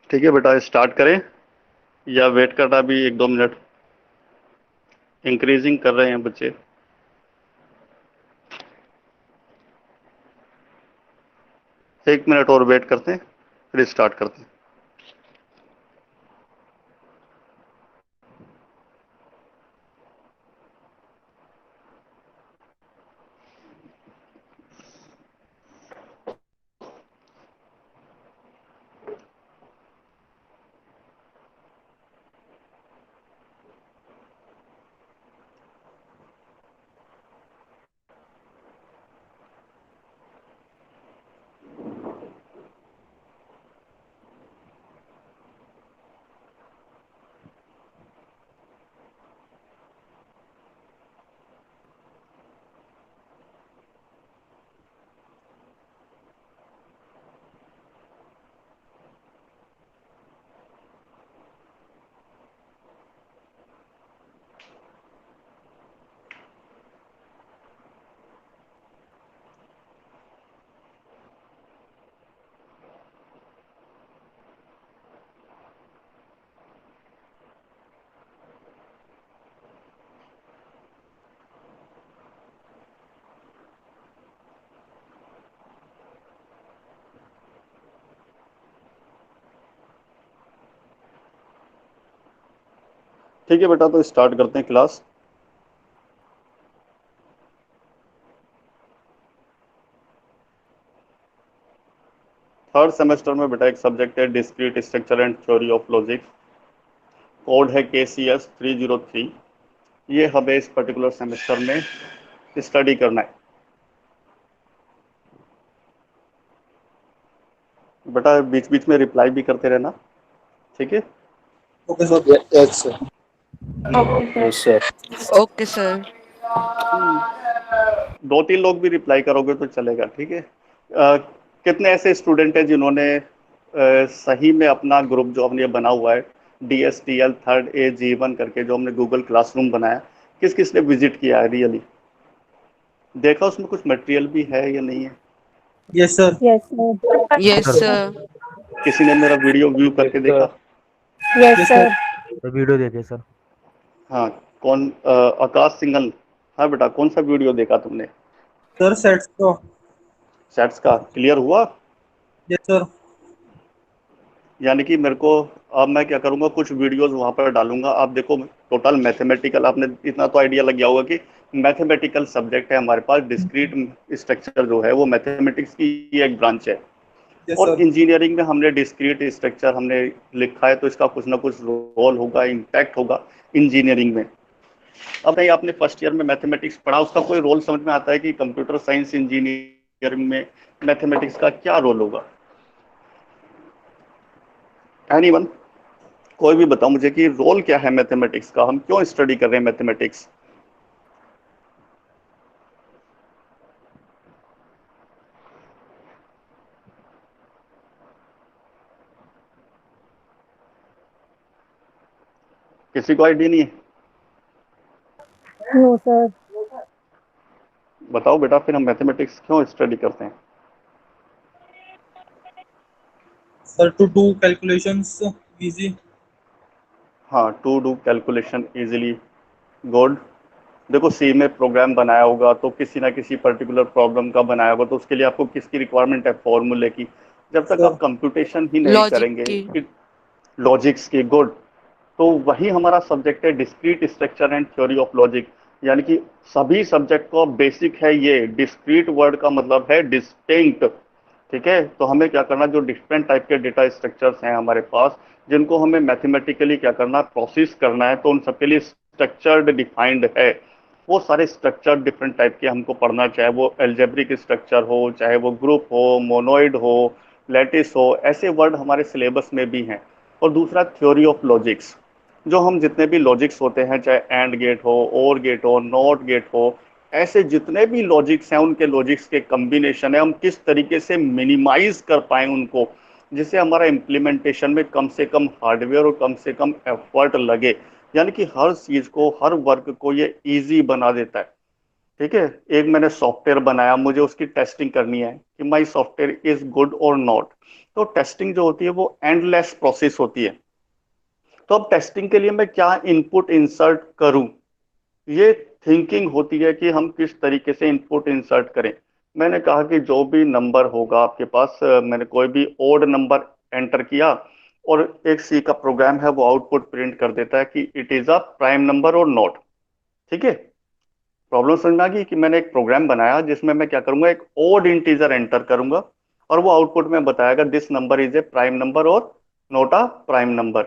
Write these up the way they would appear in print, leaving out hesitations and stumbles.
ठीक है बेटा, स्टार्ट करें या वेट करना भी 1-2 मिनट? इंक्रीजिंग कर रहे हैं बच्चे। 1 मिनट और वेट करते हैं, फिर स्टार्ट करते हैं। ठीक है बेटा, तो स्टार्ट करते हैं क्लास। थर्ड सेमेस्टर में बेटा एक सब्जेक्ट है discrete structure and theory of logic. Code है KCS 303। ये हमें इस पर्टिकुलर सेमेस्टर में स्टडी करना है। बेटा बीच बीच में रिप्लाई भी करते रहना, ठीक है? Okay sir. Yes sir. Okay sir. Yes sir. Okay sir. 2-3 लोग भी रिप्लाई करोगे तो चलेगा, ठीक है? कितने ऐसे स्टूडेंट हैं जिन्होंने सही में अपना ग्रुप जो हमने बना हुआ है DSTL थर्ड AG1 करके, जो हमने गूगल क्लासरूम बनाया, किस किस ने विजिट किया है रियली? देखा उसमें कुछ मटेरियल भी है या नहीं है? Yes sir. Yes sir. Yes sir. Sir. किसी ने मेरा वीडियो व्यू यस करके सर। देखा? Yes yes sir. Sir. Video देखे सर। हाँ। कौन? आकाश सिंघल। हाँ बेटा, कौन सा वीडियो देखा तुमने? सर सेट्स तो। सेट्स का क्लियर हुआ? Yes sir. यानी कि मेरे को, अब मैं क्या करूंगा, कुछ वीडियोस वहां पर डालूंगा। आप देखो, टोटल मैथमेटिकल, आपने इतना तो आइडिया लग गया होगा कि मैथमेटिकल सब्जेक्ट है हमारे पास। डिस्क्रीट स्ट्रक्चर जो है वो मैथमेटिक्स की एक ब्रांच है। यस और सर। इंजीनियरिंग में हमने डिस्क्रीट स्ट्रक्चर हमने लिखा है, तो इसका कुछ ना कुछ रोल होगा, इम्पैक्ट होगा इंजीनियरिंग में। अब नहीं, आपने फर्स्ट ईयर में मैथमेटिक्स पढ़ा, उसका कोई रोल समझ में आता है कि कंप्यूटर साइंस इंजीनियरिंग में मैथमेटिक्स का क्या रोल होगा? एनीवन? कोई भी बताओ मुझे कि रोल क्या है मैथमेटिक्स का, हम क्यों स्टडी कर रहे हैं मैथमेटिक्स? किसी को आइडिया नहीं है? No sir. बताओ बेटा, फिर हम मैथमेटिक्स क्यों स्टडी करते हैं? Sir to do calculations easy. हाँ, to do calculation easily. Good. देखो, सी में प्रोग्राम बनाया होगा तो किसी ना किसी पर्टिकुलर प्रॉब्लम का बनाया होगा, तो उसके लिए आपको किसकी रिक्वायरमेंट है? फॉर्मूले की। जब तक सर। आप कंप्यूटेशन ही नहीं लॉजिक करेंगे, की। लॉजिक्स की। गुड। तो वही हमारा सब्जेक्ट है discrete structure and theory of logic. यानी कि सभी सब्जेक्ट का बेसिक है ये। डिस्क्रीट वर्ड का मतलब है डिस्टिंक्ट। ठीक है, तो हमें क्या करना, जो डिफरेंट टाइप के डेटा स्ट्रक्चर्स हैं हमारे पास, जिनको हमें मैथमेटिकली क्या करना, प्रोसेस करना है, तो उन सबके लिए स्ट्रक्चर्ड डिफाइंड है। वो सारे स्ट्रक्चर डिफरेंट टाइप के हमको पढ़ना, चाहे वो एल्जेब्रिक स्ट्रक्चर हो, चाहे वो ग्रुप हो, मोनोइड हो, लैटिस हो, ऐसे वर्ड हमारे सिलेबस में भी हैं। और दूसरा थ्योरी ऑफ लॉजिक्स, जो हम जितने भी लॉजिक्स होते हैं, चाहे एंड गेट हो, और गेट हो, नॉट गेट हो, ऐसे जितने भी लॉजिक्स हैं, उनके लॉजिक्स के कम्बिनेशन है, हम किस तरीके से मिनिमाइज कर पाए उनको, जिससे हमारा इम्प्लीमेंटेशन में कम से कम हार्डवेयर और कम से कम एफर्ट लगे। यानी कि हर चीज को, हर वर्क को ये इजी बना देता है। ठीक है। एक मैंने सॉफ्टवेयर बनाया, मुझे उसकी टेस्टिंग करनी है कि माई सॉफ्टवेयर इज गुड और नॉट। तो टेस्टिंग जो होती है वो एंडलेस प्रोसेस होती है। तो अब टेस्टिंग के लिए मैं क्या इनपुट इंसर्ट करूं, ये थिंकिंग होती है कि हम किस तरीके से इनपुट इंसर्ट करें। मैंने कहा कि जो भी नंबर होगा आपके पास, मैंने कोई भी ओड नंबर एंटर किया और एक सी का प्रोग्राम है वो आउटपुट प्रिंट कर देता है कि it is a prime number और नॉट। ठीक है। प्रॉब्लम समझ में आ गई कि मैंने एक प्रोग्राम बनाया जिसमें मैं क्या करूंगा, एक ओड इंटीजर एंटर करूंगा और वो आउटपुट में बताएगा this number is a prime number और not a prime number.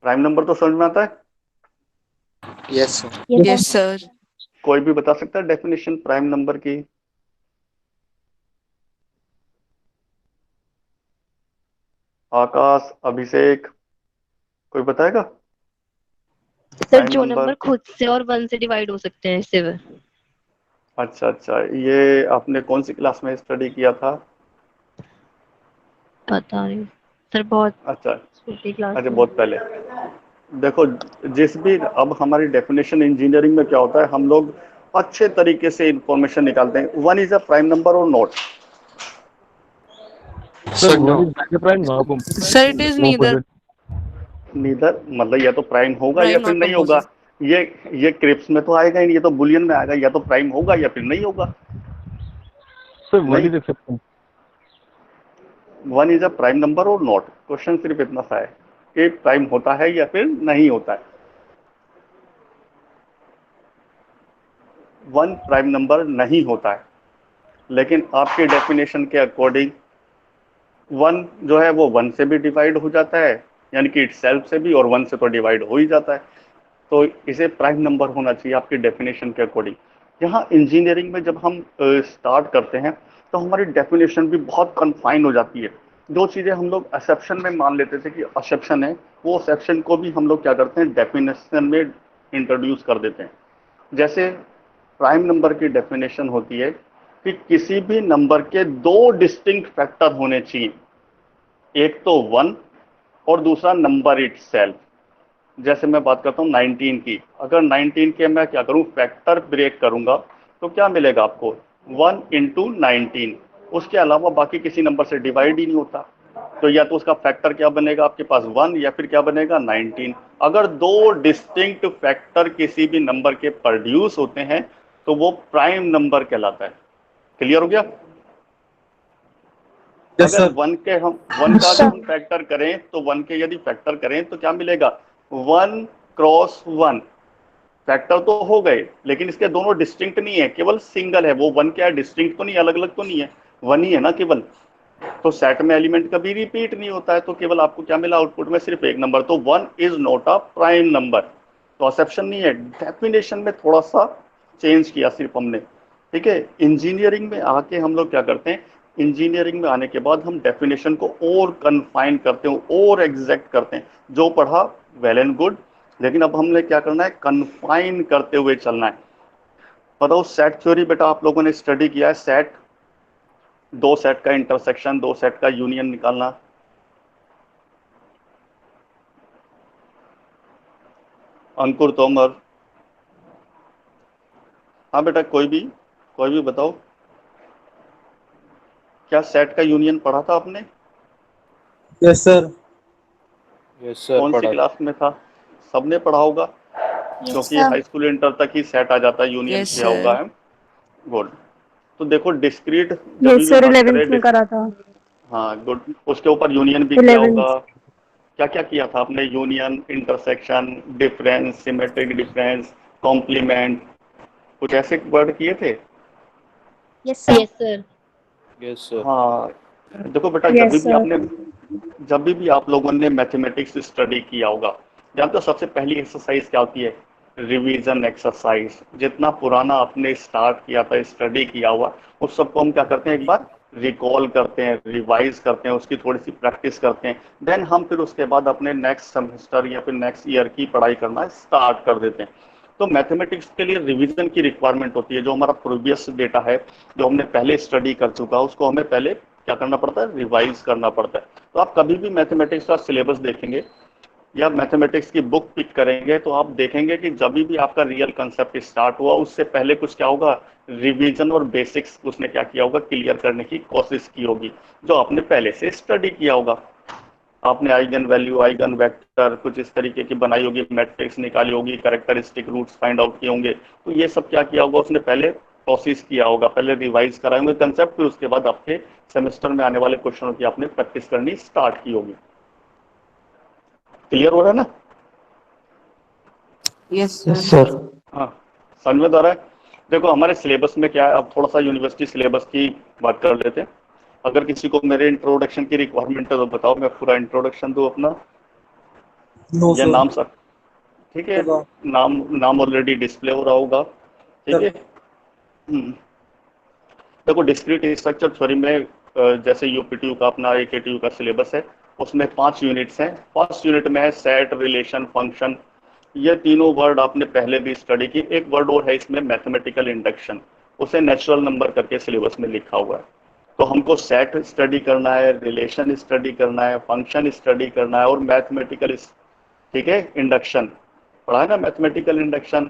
Prime number तो समझ में आता है। Yes, sir. Yes, Yes, sir. sir. कोई भी बता सकता है डेफिनेशन प्राइम नंबर की। आकाश, अभिषेक, कोई बताएगा सर प्राइम जो नंबर। नंबर खुद से और 1 से डिवाइड हो सकते हैं इससे वो। अच्छा अच्छा, ये आपने कौन सी क्लास में स्टडी किया था। पता नहीं सर, बहुत अच्छा छोटी क्लास अच्छा, में। बहुत पहले। देखो, जिस भी अब हमारी डेफिनेशन इंजीनियरिंग में क्या होता है, हम लोग अच्छे तरीके से इंफॉर्मेशन निकालते हैं। One is a prime number और not. Sir, no. Sir, it is neither neither मतलब या तो प्राइम होगा या prime फिर nor नहीं होगा। composite. ये ये क्रिप्स में तो आएगा ही नहीं, ये तो बुलियन में आएगा, या तो प्राइम होगा या फिर नहीं होगा। Sir, one नहीं, is exception. One is a prime number और नॉट। क्वेश्चन सिर्फ इतना सा है कि प्राइम होता है या फिर नहीं होता है। वन प्राइम नंबर नहीं होता है, लेकिन आपके डेफिनेशन के अकॉर्डिंग वन जो है वो वन से भी डिवाइड हो जाता है, यानी कि इटसेल्फ से भी, और वन से तो डिवाइड हो ही जाता है। तो इसे प्राइम नंबर होना चाहिए आपकी डेफिनेशन के अकॉर्डिंग। यहाँ इंजीनियरिंग में जब हम स्टार्ट करते हैं तो हमारी डेफिनेशन भी बहुत कन्फाइन हो जाती है। जो चीज़ें हम लोग एक्सेप्शन में मान लेते थे कि एक्सेप्शन है, वो एक्सेप्शन को भी हम लोग क्या करते हैं, डेफिनेशन में इंट्रोड्यूस कर देते हैं। जैसे प्राइम नंबर की डेफिनेशन होती है कि किसी भी नंबर के दो डिस्टिंक्ट फैक्टर होने चाहिए, एक तो वन और दूसरा नंबर इटसेल्फ। जैसे मैं बात करता हूँ 19 की, अगर 19 के मैं क्या करूँ, फैक्टर ब्रेक करूंगा तो क्या मिलेगा आपको, 1 × 19। उसके अलावा बाकी किसी नंबर से डिवाइड ही नहीं होता, तो या तो उसका फैक्टर क्या बनेगा आपके पास 1, या फिर क्या बनेगा 19। अगर दो डिस्टिंक्ट फैक्टर किसी भी नंबर के प्रोड्यूस होते हैं तो वो प्राइम नंबर कहलाता है। क्लियर हो गया। Yes, अगर sir. वन का अगर हम फैक्टर करें तो वन के यदि फैक्टर करें तो क्या मिलेगा, 1 × 1। फैक्टर तो हो गए लेकिन इसके दोनों डिस्टिंक्ट नहीं है, केवल सिंगल है। वो वन क्या है, डिस्टिंक्ट तो नहीं, अलग अलग तो नहीं है, वन ही है ना केवल। तो सेट में एलिमेंट कभी रिपीट नहीं होता है, तो केवल आपको क्या मिला आउटपुट में, सिर्फ एक नंबर। तो one is not a prime number. तो एक्सेप्शन नहीं है, डेफिनेशन में थोड़ा सा चेंज किया सिर्फ हमने। ठीक है। इंजीनियरिंग में आके हम लोग क्या करते हैं, इंजीनियरिंग में आने के बाद हम डेफिनेशन को और कन्फाइन करते हैं और एग्जैक्ट करते हैं। जो पढ़ा वेल एंड गुड, लेकिन अब हमने क्या करना है, कन्फाइन करते हुए चलना है। बताओ, सेट थ्योरी बेटा आप लोगों ने स्टडी किया है। सेट, दो सेट का इंटरसेक्शन, दो सेट का यूनियन निकालना। अंकुर, तोमर, हाँ बेटा, कोई भी बताओ, क्या सेट का यूनियन पढ़ा था आपने। Yes, sir. Yes, sir. कौन सी पढ़ा। क्लास में था, सबने पढ़ा होगा, यस क्योंकि सर। हाई स्कूल इंटर तक ही सेट आ जाता है, यूनियन Yes, किया होगा sir. है। गुड। तो देखो डिस्क्रीट जब यस भी सर, बात 11th करें में करा था। हाँ गुड, उसके ऊपर यूनियन भी किया 11th। होगा। क्या क्या किया था आपने, union, intersection, difference, symmetric difference, complement, कुछ ऐसे वर्ड किए थे। Yes sir. Yes sir. Yes, sir. हाँ, देखो बेटा, यस सर। जब भी आप लोगों ने मैथमेटिक्स स्टडी किया होगा, जानते हो सबसे पहली एक्सरसाइज क्या होती है, रिवीजन एक्सरसाइज। जितना पुराना आपने स्टार्ट किया था, स्टडी किया हुआ, उस सबको हम क्या करते हैं, एक बार रिकॉल करते हैं, रिवाइज करते हैं, उसकी थोड़ी सी प्रैक्टिस करते हैं। देन हम फिर उसके बाद अपने नेक्स्ट सेमेस्टर या फिर नेक्स्ट ईयर की पढ़ाई करना स्टार्ट कर देते हैं। तो मैथमेटिक्स के लिए रिवीजन की रिक्वायरमेंट होती है। जो हमारा प्रीवियस डेटा है, जो हमने पहले स्टडी कर चुका है, उसको हमें पहले क्या करना पड़ता है, रिवाइज करना पड़ता है। तो आप कभी भी मैथमेटिक्स का सिलेबस देखेंगे, या मैथमेटिक्स की बुक पिक करेंगे तो आप देखेंगे कि जब भी आपका रियल कंसेप्ट स्टार्ट हुआ उससे पहले कुछ क्या होगा, रिवीजन और बेसिक्स उसने क्या किया होगा, क्लियर करने की कोशिश की होगी, जो आपने पहले से स्टडी किया होगा। आपने आइगन वैल्यू, आइगन वेक्टर कुछ इस तरीके की बनाई होगी, मैट्रिक्स निकाली होगी, कैरेक्टरिस्टिक रूट्स फाइंड आउट किए होंगे, तो ये सब क्या किया होगा उसने पहले कोशिश किया होगा, पहले रिवाइज कराए होंगे कंसेप्ट, फिर उसके बाद आपके सेमेस्टर में आने वाले क्वेश्चनों की आपने प्रैक्टिस करनी स्टार्ट की होगी। क्लियर हो रहा है ना? Yes, Yes, sir. sir. हाँ, समझ में तो आ रहा है। देखो हमारे सिलेबस में क्या है, अब थोड़ा सा यूनिवर्सिटी सिलेबस की बात कर लेते हैं। अगर किसी को मेरे इंट्रोडक्शन की रिक्वायरमेंट है तो बताओ, मैं पूरा इंट्रोडक्शन दूं अपना, No, या sir. नाम सर? ठीक है, Sir. नाम नाम ऑलरेडी डिस्प्ले हो रहा होगा, ठीक है। Sir. देखो डिस्क्रीट स्ट्रक्चर थ्योरी में जैसे यूपीटीयू का अपना एकेटीयू का सिलेबस है, उसमें 5 यूनिट्स हैं। फर्स्ट यूनिट में है सेट, रिलेशन, फंक्शन। ये तीनों वर्ड आपने पहले भी स्टडी की। एक वर्ड और है इसमें, मैथमेटिकल इंडक्शन, उसे नेचुरल नंबर करके सिलेबस में लिखा हुआ है। तो हमको सेट स्टडी करना है, रिलेशन स्टडी करना है, फंक्शन स्टडी करना है, और मैथमेटिकल, ठीक है, इंडक्शन पढ़ा है ना, mathematical induction.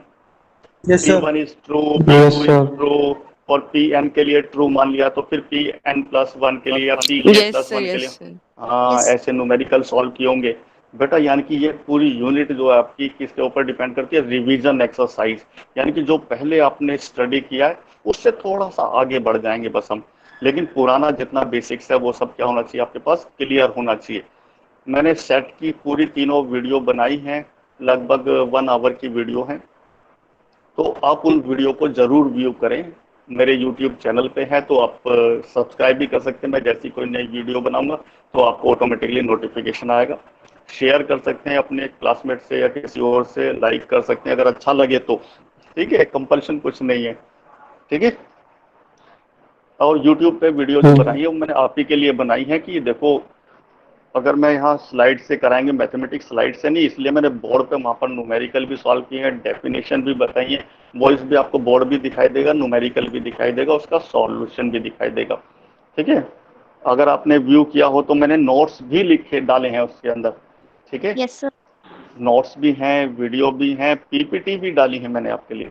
Yes, P sir. One is true, P Yes, two is sir. True, और पी एन के लिए ट्रू मान लिया तो फिर पी एन प्लस वन के लिए या पी के Yes, प्लस sir. वन के लिए, Yes, sir. हाँ Yes. ऐसे न्यूमेरिकल सॉल्व किए होंगे बेटा। यानी कि ये पूरी यूनिट जो है आपकी किसके ऊपर डिपेंड करती है, रिवीजन एक्सरसाइज। यानी कि जो पहले आपने स्टडी किया है उससे थोड़ा सा आगे बढ़ जाएंगे बस हम, लेकिन पुराना जितना बेसिक्स है वो सब क्या होना चाहिए आपके पास, क्लियर होना चाहिए। मैंने सेट की पूरी तीनों वीडियो बनाई हैं, लगभग 1 आवर की वीडियो है, तो आप उन वीडियो को जरूर व्यू करें। मेरे यूट्यूब चैनल पे है तो आप सब्सक्राइब भी कर सकते हैं। मैं जैसी कोई नई वीडियो बनाऊंगा तो आपको ऑटोमेटिकली नोटिफिकेशन आएगा। शेयर कर सकते हैं अपने क्लासमेट से या किसी और से, लाइक कर सकते हैं अगर अच्छा लगे तो, ठीक है, कंपल्शन कुछ नहीं है, ठीक है। और यूट्यूब पे वीडियो जो बनाई है वो मैंने आप ही के लिए बनाई है कि देखो, अगर मैं यहाँ स्लाइड से कराएंगे, मैथमेटिक्स स्लाइड से नहीं, इसलिए मैंने बोर्ड पे वहाँ पर न्यूमेरिकल भी सॉल्व किए हैं, डेफिनेशन भी बताई है, वॉइस भी आपको बोर्ड भी दिखाई देगा, न्यूमेरिकल भी दिखाई देगा, उसका सॉल्यूशन भी दिखाई देगा, ठीक है। अगर आपने व्यू किया हो तो मैंने नोट्स भी लिखे डाले हैं उसके अंदर, ठीक है। Yes, sir. नोट्स भी हैं, वीडियो भी हैं, पीपीटी भी डाली है मैंने आपके लिए।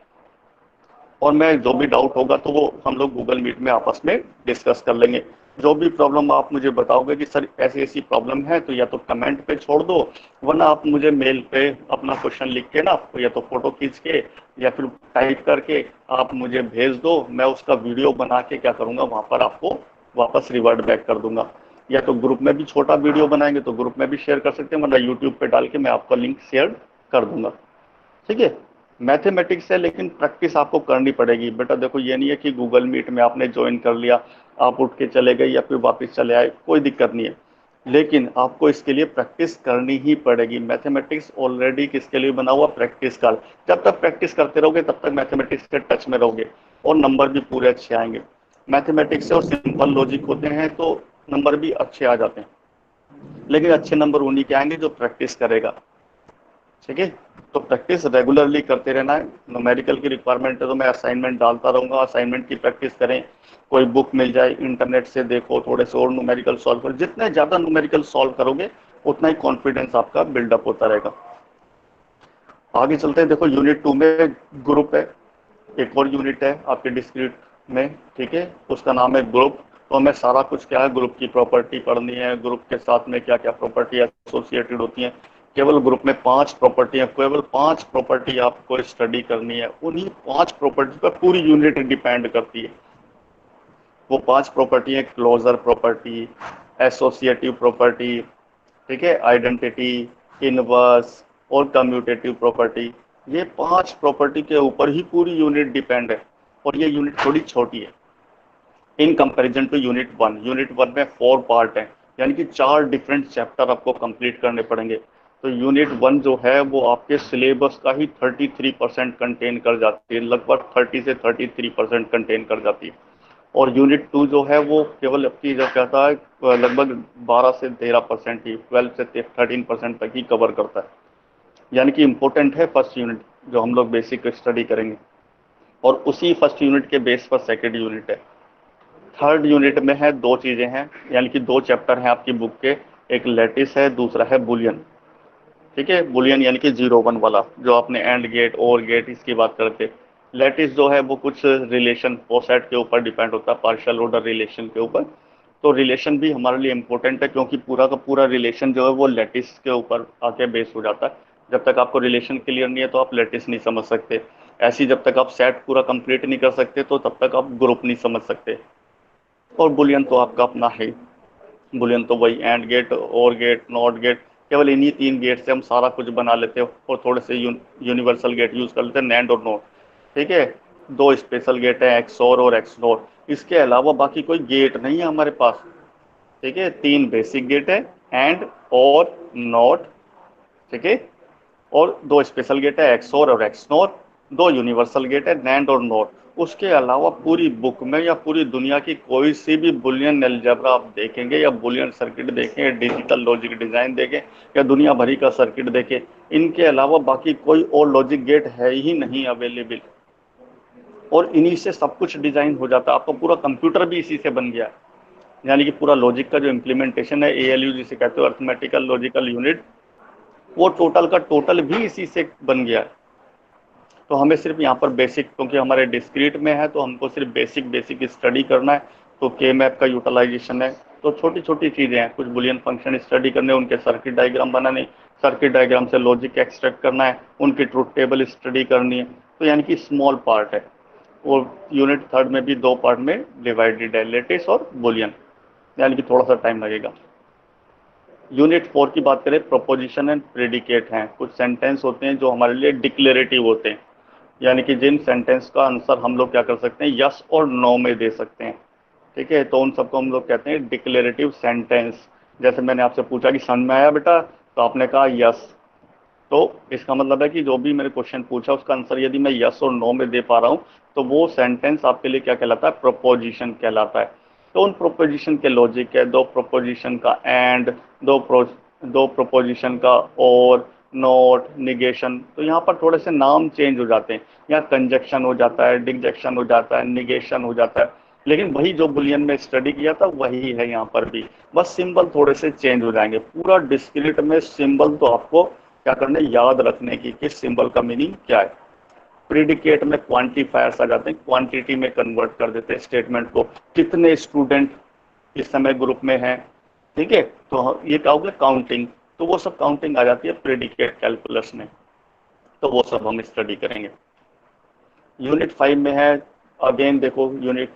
और मैं जो भी डाउट होगा तो वो हम लोग गूगल मीट में आपस में डिस्कस कर लेंगे। जो भी प्रॉब्लम आप मुझे बताओगे कि सर ऐसी ऐसी प्रॉब्लम है, तो या तो कमेंट पे छोड़ दो, वरना आप मुझे मेल पे अपना क्वेश्चन लिख के ना, आपको या तो फोटो खींच के या फिर टाइप करके आप मुझे भेज दो। मैं उसका वीडियो बना के क्या करूँगा, वहाँ पर आपको वापस रिवर्ट बैक कर दूंगा। या तो ग्रुप में भी छोटा वीडियो बनाएंगे तो ग्रुप में भी शेयर कर सकते हैं, वरना यूट्यूब पे डाल के मैं आपका लिंक शेयर कर दूंगा, ठीक है। मैथमेटिक्स है लेकिन प्रैक्टिस आपको करनी पड़ेगी बेटा। देखो ये नहीं है कि गूगल मीट में आपने ज्वाइन कर लिया, आप उठ के चले गए या फिर वापस चले आए, कोई दिक्कत नहीं है, लेकिन आपको इसके लिए प्रैक्टिस करनी ही पड़ेगी। मैथमेटिक्स ऑलरेडी किसके लिए बना हुआ, प्रैक्टिस का। जब तक प्रैक्टिस करते रहोगे तब तक मैथमेटिक्स के टच में रहोगे और नंबर भी पूरे अच्छे आएंगे। मैथमेटिक्स से और सिंपल लॉजिक होते हैं तो नंबर भी अच्छे आ जाते हैं, लेकिन अच्छे नंबर उन्हीं के आएंगे जो प्रैक्टिस करेगा, ठीक है। तो प्रैक्टिस रेगुलरली करते रहना है। न्यूमेरिकल की रिक्वायरमेंट है तो मैं असाइनमेंट डालता रहूंगा, असाइनमेंट की प्रैक्टिस करें। कोई बुक मिल जाए, इंटरनेट से देखो, थोड़े से और न्यूमेरिकल सॉल्व करो। जितने ज़्यादा न्यूमेरिकल सॉल्व करोगे उतना ही कॉन्फिडेंस आपका बिल्डअप होता रहेगा। आगे चलते हैं। देखो यूनिट 2 में ग्रुप है, एक और यूनिट है आपके डिस्क्रीट में, ठीक है, उसका नाम है ग्रुप। तो हमें सारा कुछ क्या है, ग्रुप की प्रॉपर्टी पढ़नी है, ग्रुप के साथ में क्या क्या प्रॉपर्टी एसोसिएटेड होती हैं। केवल ग्रुप में 5 प्रॉपर्टी है, केवल 5 प्रॉपर्टी आपको स्टडी करनी है। उन्हीं 5 प्रॉपर्टी पर पूरी यूनिट डिपेंड करती है। वो 5 प्रॉपर्टी है, क्लोजर प्रॉपर्टी, एसोसिएटिव प्रॉपर्टी, ठीक है, आइडेंटिटी, इनवर्स और कम्यूटेटिव प्रॉपर्टी। ये 5 प्रॉपर्टी के ऊपर ही पूरी यूनिट डिपेंड है, और ये यूनिट थोड़ी छोटी है in comparison to unit 1। Unit 1 में 4 पार्ट हैं, यानी कि 4 डिफरेंट चैप्टर आपको कंप्लीट करने पड़ेंगे। तो यूनिट 1 जो है वो आपके सिलेबस का ही 33% कंटेन कर जाती है, लगभग 30 से 33% कंटेन कर जाती है। और यूनिट 2 जो है वो केवल आपकी जो कहता है लगभग 12 से 13% ही, 12 से 13% तक ही कवर करता है। यानी कि इम्पोर्टेंट है फर्स्ट यूनिट जो हम लोग बेसिक स्टडी करेंगे, और उसी फर्स्ट यूनिट के बेस पर सेकेंड यूनिट है। थर्ड यूनिट में है 2 चीज़ें हैं, यानी कि 2 चैप्टर हैं आपकी बुक के, एक लैटिस है, दूसरा है बुलियन। ठीक है। बुलियन यानी कि 0 1 वाला, जो आपने एंड गेट और गेट इसकी बात करते। लैटिस जो है वो कुछ रिलेशन पोसेट के ऊपर डिपेंड होता है, पार्शियल ऑर्डर रिलेशन के ऊपर। तो रिलेशन भी हमारे लिए इंपॉर्टेंट है, क्योंकि पूरा का पूरा रिलेशन जो है वो लैटिस के ऊपर आके बेस हो जाता है। जब तक आपको रिलेशन क्लियर नहीं है तो आप लैटिस नहीं समझ सकते। ऐसे ही जब तक आप सेट पूरा कंप्लीट नहीं कर सकते तो तब तक आप ग्रुप नहीं समझ सकते। और बुलियन तो आपका अपना है। बुलियन तो वही एंड गेट, और गेट, नॉट गेट, केवल इन्हीं 3 गेट से हम सारा कुछ बना लेते हो, और थोड़े से यूनिवर्सल गेट यूज कर लेते हैं, नैंड और नॉट। ठीक है। 2 स्पेशल गेट है, एक्सोर और एक्सनोर। इसके अलावा बाकी कोई गेट नहीं है हमारे पास। ठीक है। 3 बेसिक गेट है, एंड, और, नॉट। ठीक है। और 2 स्पेशल गेट है, एक्सोर और एक्सनोर। 2 यूनिवर्सल गेट है, नैंड और नॉट। उसके अलावा पूरी बुक में या पूरी दुनिया की कोई सी भी बुलियन अलजेब्रा आप देखेंगे, या बुलियन सर्किट देखें, या डिजिटल लॉजिक डिजाइन देखें, या दुनिया भरी का सर्किट देखें, इनके अलावा बाकी कोई और लॉजिक गेट है ही नहीं अवेलेबल। और इन्हीं से सब कुछ डिजाइन हो जाता है। आपका पूरा कंप्यूटर भी इसी से बन गया। यानी कि पूरा लॉजिक का जो इम्प्लीमेंटेशन है, ALU जिसे कहते हो, अर्थमेटिकल लॉजिकल यूनिट, वो टोटल का टोटल भी इसी से बन गया है। तो हमें सिर्फ यहाँ पर बेसिक, क्योंकि हमारे डिस्क्रीट में है तो हमको सिर्फ बेसिक बेसिक स्टडी करना है। तो के मैप का यूटिलाइजेशन है। तो छोटी छोटी चीज़ें हैं, कुछ बुलियन फंक्शन स्टडी करने, उनके सर्किट डायग्राम बनाने, सर्किट डायग्राम से लॉजिक एक्सट्रैक्ट करना है, उनकी ट्रुथ टेबल स्टडी करनी है। तो यानी कि स्मॉल पार्ट है। और यूनिट 3 में भी 2 पार्ट में डिवाइडेड है, लेटिस और बुलियन, यानी कि थोड़ा सा टाइम लगेगा। यूनिट 4 की बात करें, प्रोपोजिशन एंड प्रेडिकेट हैं। कुछ सेंटेंस होते हैं जो हमारे लिए डिक्लेरेटिव होते हैं, यानी कि जिन सेंटेंस का आंसर हम लोग क्या कर सकते हैं, यस और नो में दे सकते हैं। ठीक है। तो उन सबको हम लोग कहते हैं डिक्लेरेटिव सेंटेंस। जैसे मैंने आपसे पूछा कि सन में आया बेटा, तो आपने कहा यस। तो इसका मतलब है कि जो भी मैंने क्वेश्चन पूछा उसका आंसर यदि मैं यस और नो में दे पा रहा हूँ, तो वो सेंटेंस आपके लिए क्या कहलाता है, प्रोपोजिशन कहलाता है। तो उन प्रोपोजिशन के लॉजिक है, 2 प्रोपोजिशन का एंड, दो प्रोपोजिशन का और, नोट, निगेशन। तो यहाँ पर थोड़े से नाम चेंज हो जाते हैं। यहाँ कंजक्शन हो जाता है, डिजक्शन हो जाता है, निगेशन हो जाता है। लेकिन वही जो बुलियन में स्टडी किया था वही है यहाँ पर भी, बस सिंबल थोड़े से चेंज हो जाएंगे। पूरा डिस्क्रीट में सिंबल तो आपको क्या करने, याद रखने की किस सिंबल का मीनिंग क्या है। प्रीडिकेट में क्वांटिफायर्स आ जाते हैं, क्वांटिटी में कन्वर्ट कर देते हैं स्टेटमेंट को। कितने स्टूडेंट इस समय ग्रुप में हैं। ठीक है। तो ये क्या होगा, काउंटिंग। तो वो सब काउंटिंग आ जाती है प्रीडिकेट कैलकुलस में। तो वो सब हम स्टडी करेंगे। यूनिट 5 में है, अगेन देखो यूनिट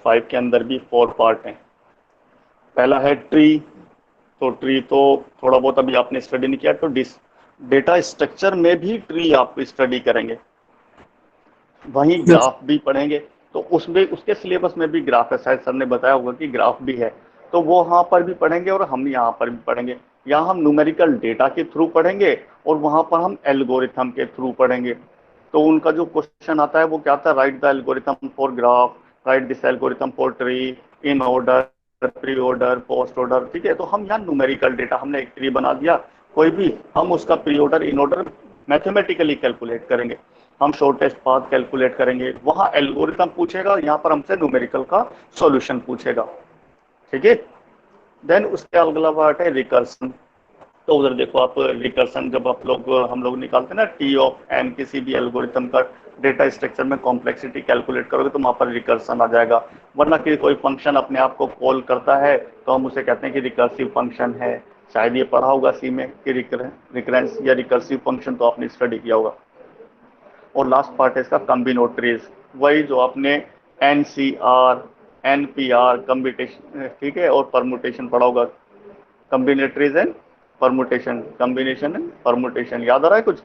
5 के अंदर भी 4 पार्ट हैं। पहला है ट्री। तो ट्री तो थोड़ा बहुत अभी आपने स्टडी नहीं किया, तो डेटा स्ट्रक्चर में भी ट्री आप स्टडी करेंगे। वहीं ग्राफ भी पढ़ेंगे। तो उसमें उसके सिलेबस में भी ग्राफ है, शायद सर ने बताया होगा कि ग्राफ भी है। तो वो वहाँ पर भी पढ़ेंगे और हम यहाँ पर भी पढ़ेंगे। यहाँ हम न्यूमेरिकल डेटा के थ्रू पढ़ेंगे और वहाँ पर हम एल्गोरिथम के थ्रू पढ़ेंगे। तो उनका जो क्वेश्चन आता है वो क्या आता है, right the algorithm for graph, right this algorithm for tree, in order, pre order, post order. ठीक है। तो हम यहाँ न्यूमेरिकल डेटा, हमने एक ट्री बना दिया कोई भी, हम उसका pre order, in order mathematically calculate करेंगे। हम शॉर्टेस्ट पाथ कैलकुलेट करेंगे। वहां एल्गोरिथम पूछेगा, यहाँ पर हमसे न्यूमेरिकल का सॉल्यूशन पूछेगा। ठीक है। देन उसके अगला पार्ट है रिकर्सन। तो उधर देखो आप, रिकर्सन जब आप लोग हम लोग निकालते हैं ना, टी ऑफ एन, किसी भी एल्गोरिथम का डेटा स्ट्रक्चर में कॉम्प्लेक्सिटी कैलकुलेट करोगे तो वहाँ पर रिकर्सन आ जाएगा। वरना कि कोई फंक्शन अपने आप को कॉल करता है तो हम उसे कहते हैं कि रिकर्सिव फंक्शन है। शायद ये पढ़ा होगा सी में कि रिकरेंस या रिकर्सिव फंक्शन, तो आपने स्टडी किया होगा। और लास्ट पार्ट है इसका कम्बिनोटरीज, वही जो आपने NCR, NPR, कम्बिनेशन, ठीक है, और परमुटेशन पढ़ा होगा। Combinatorics and permutation, combination and permutation, याद आ रहा है कुछ,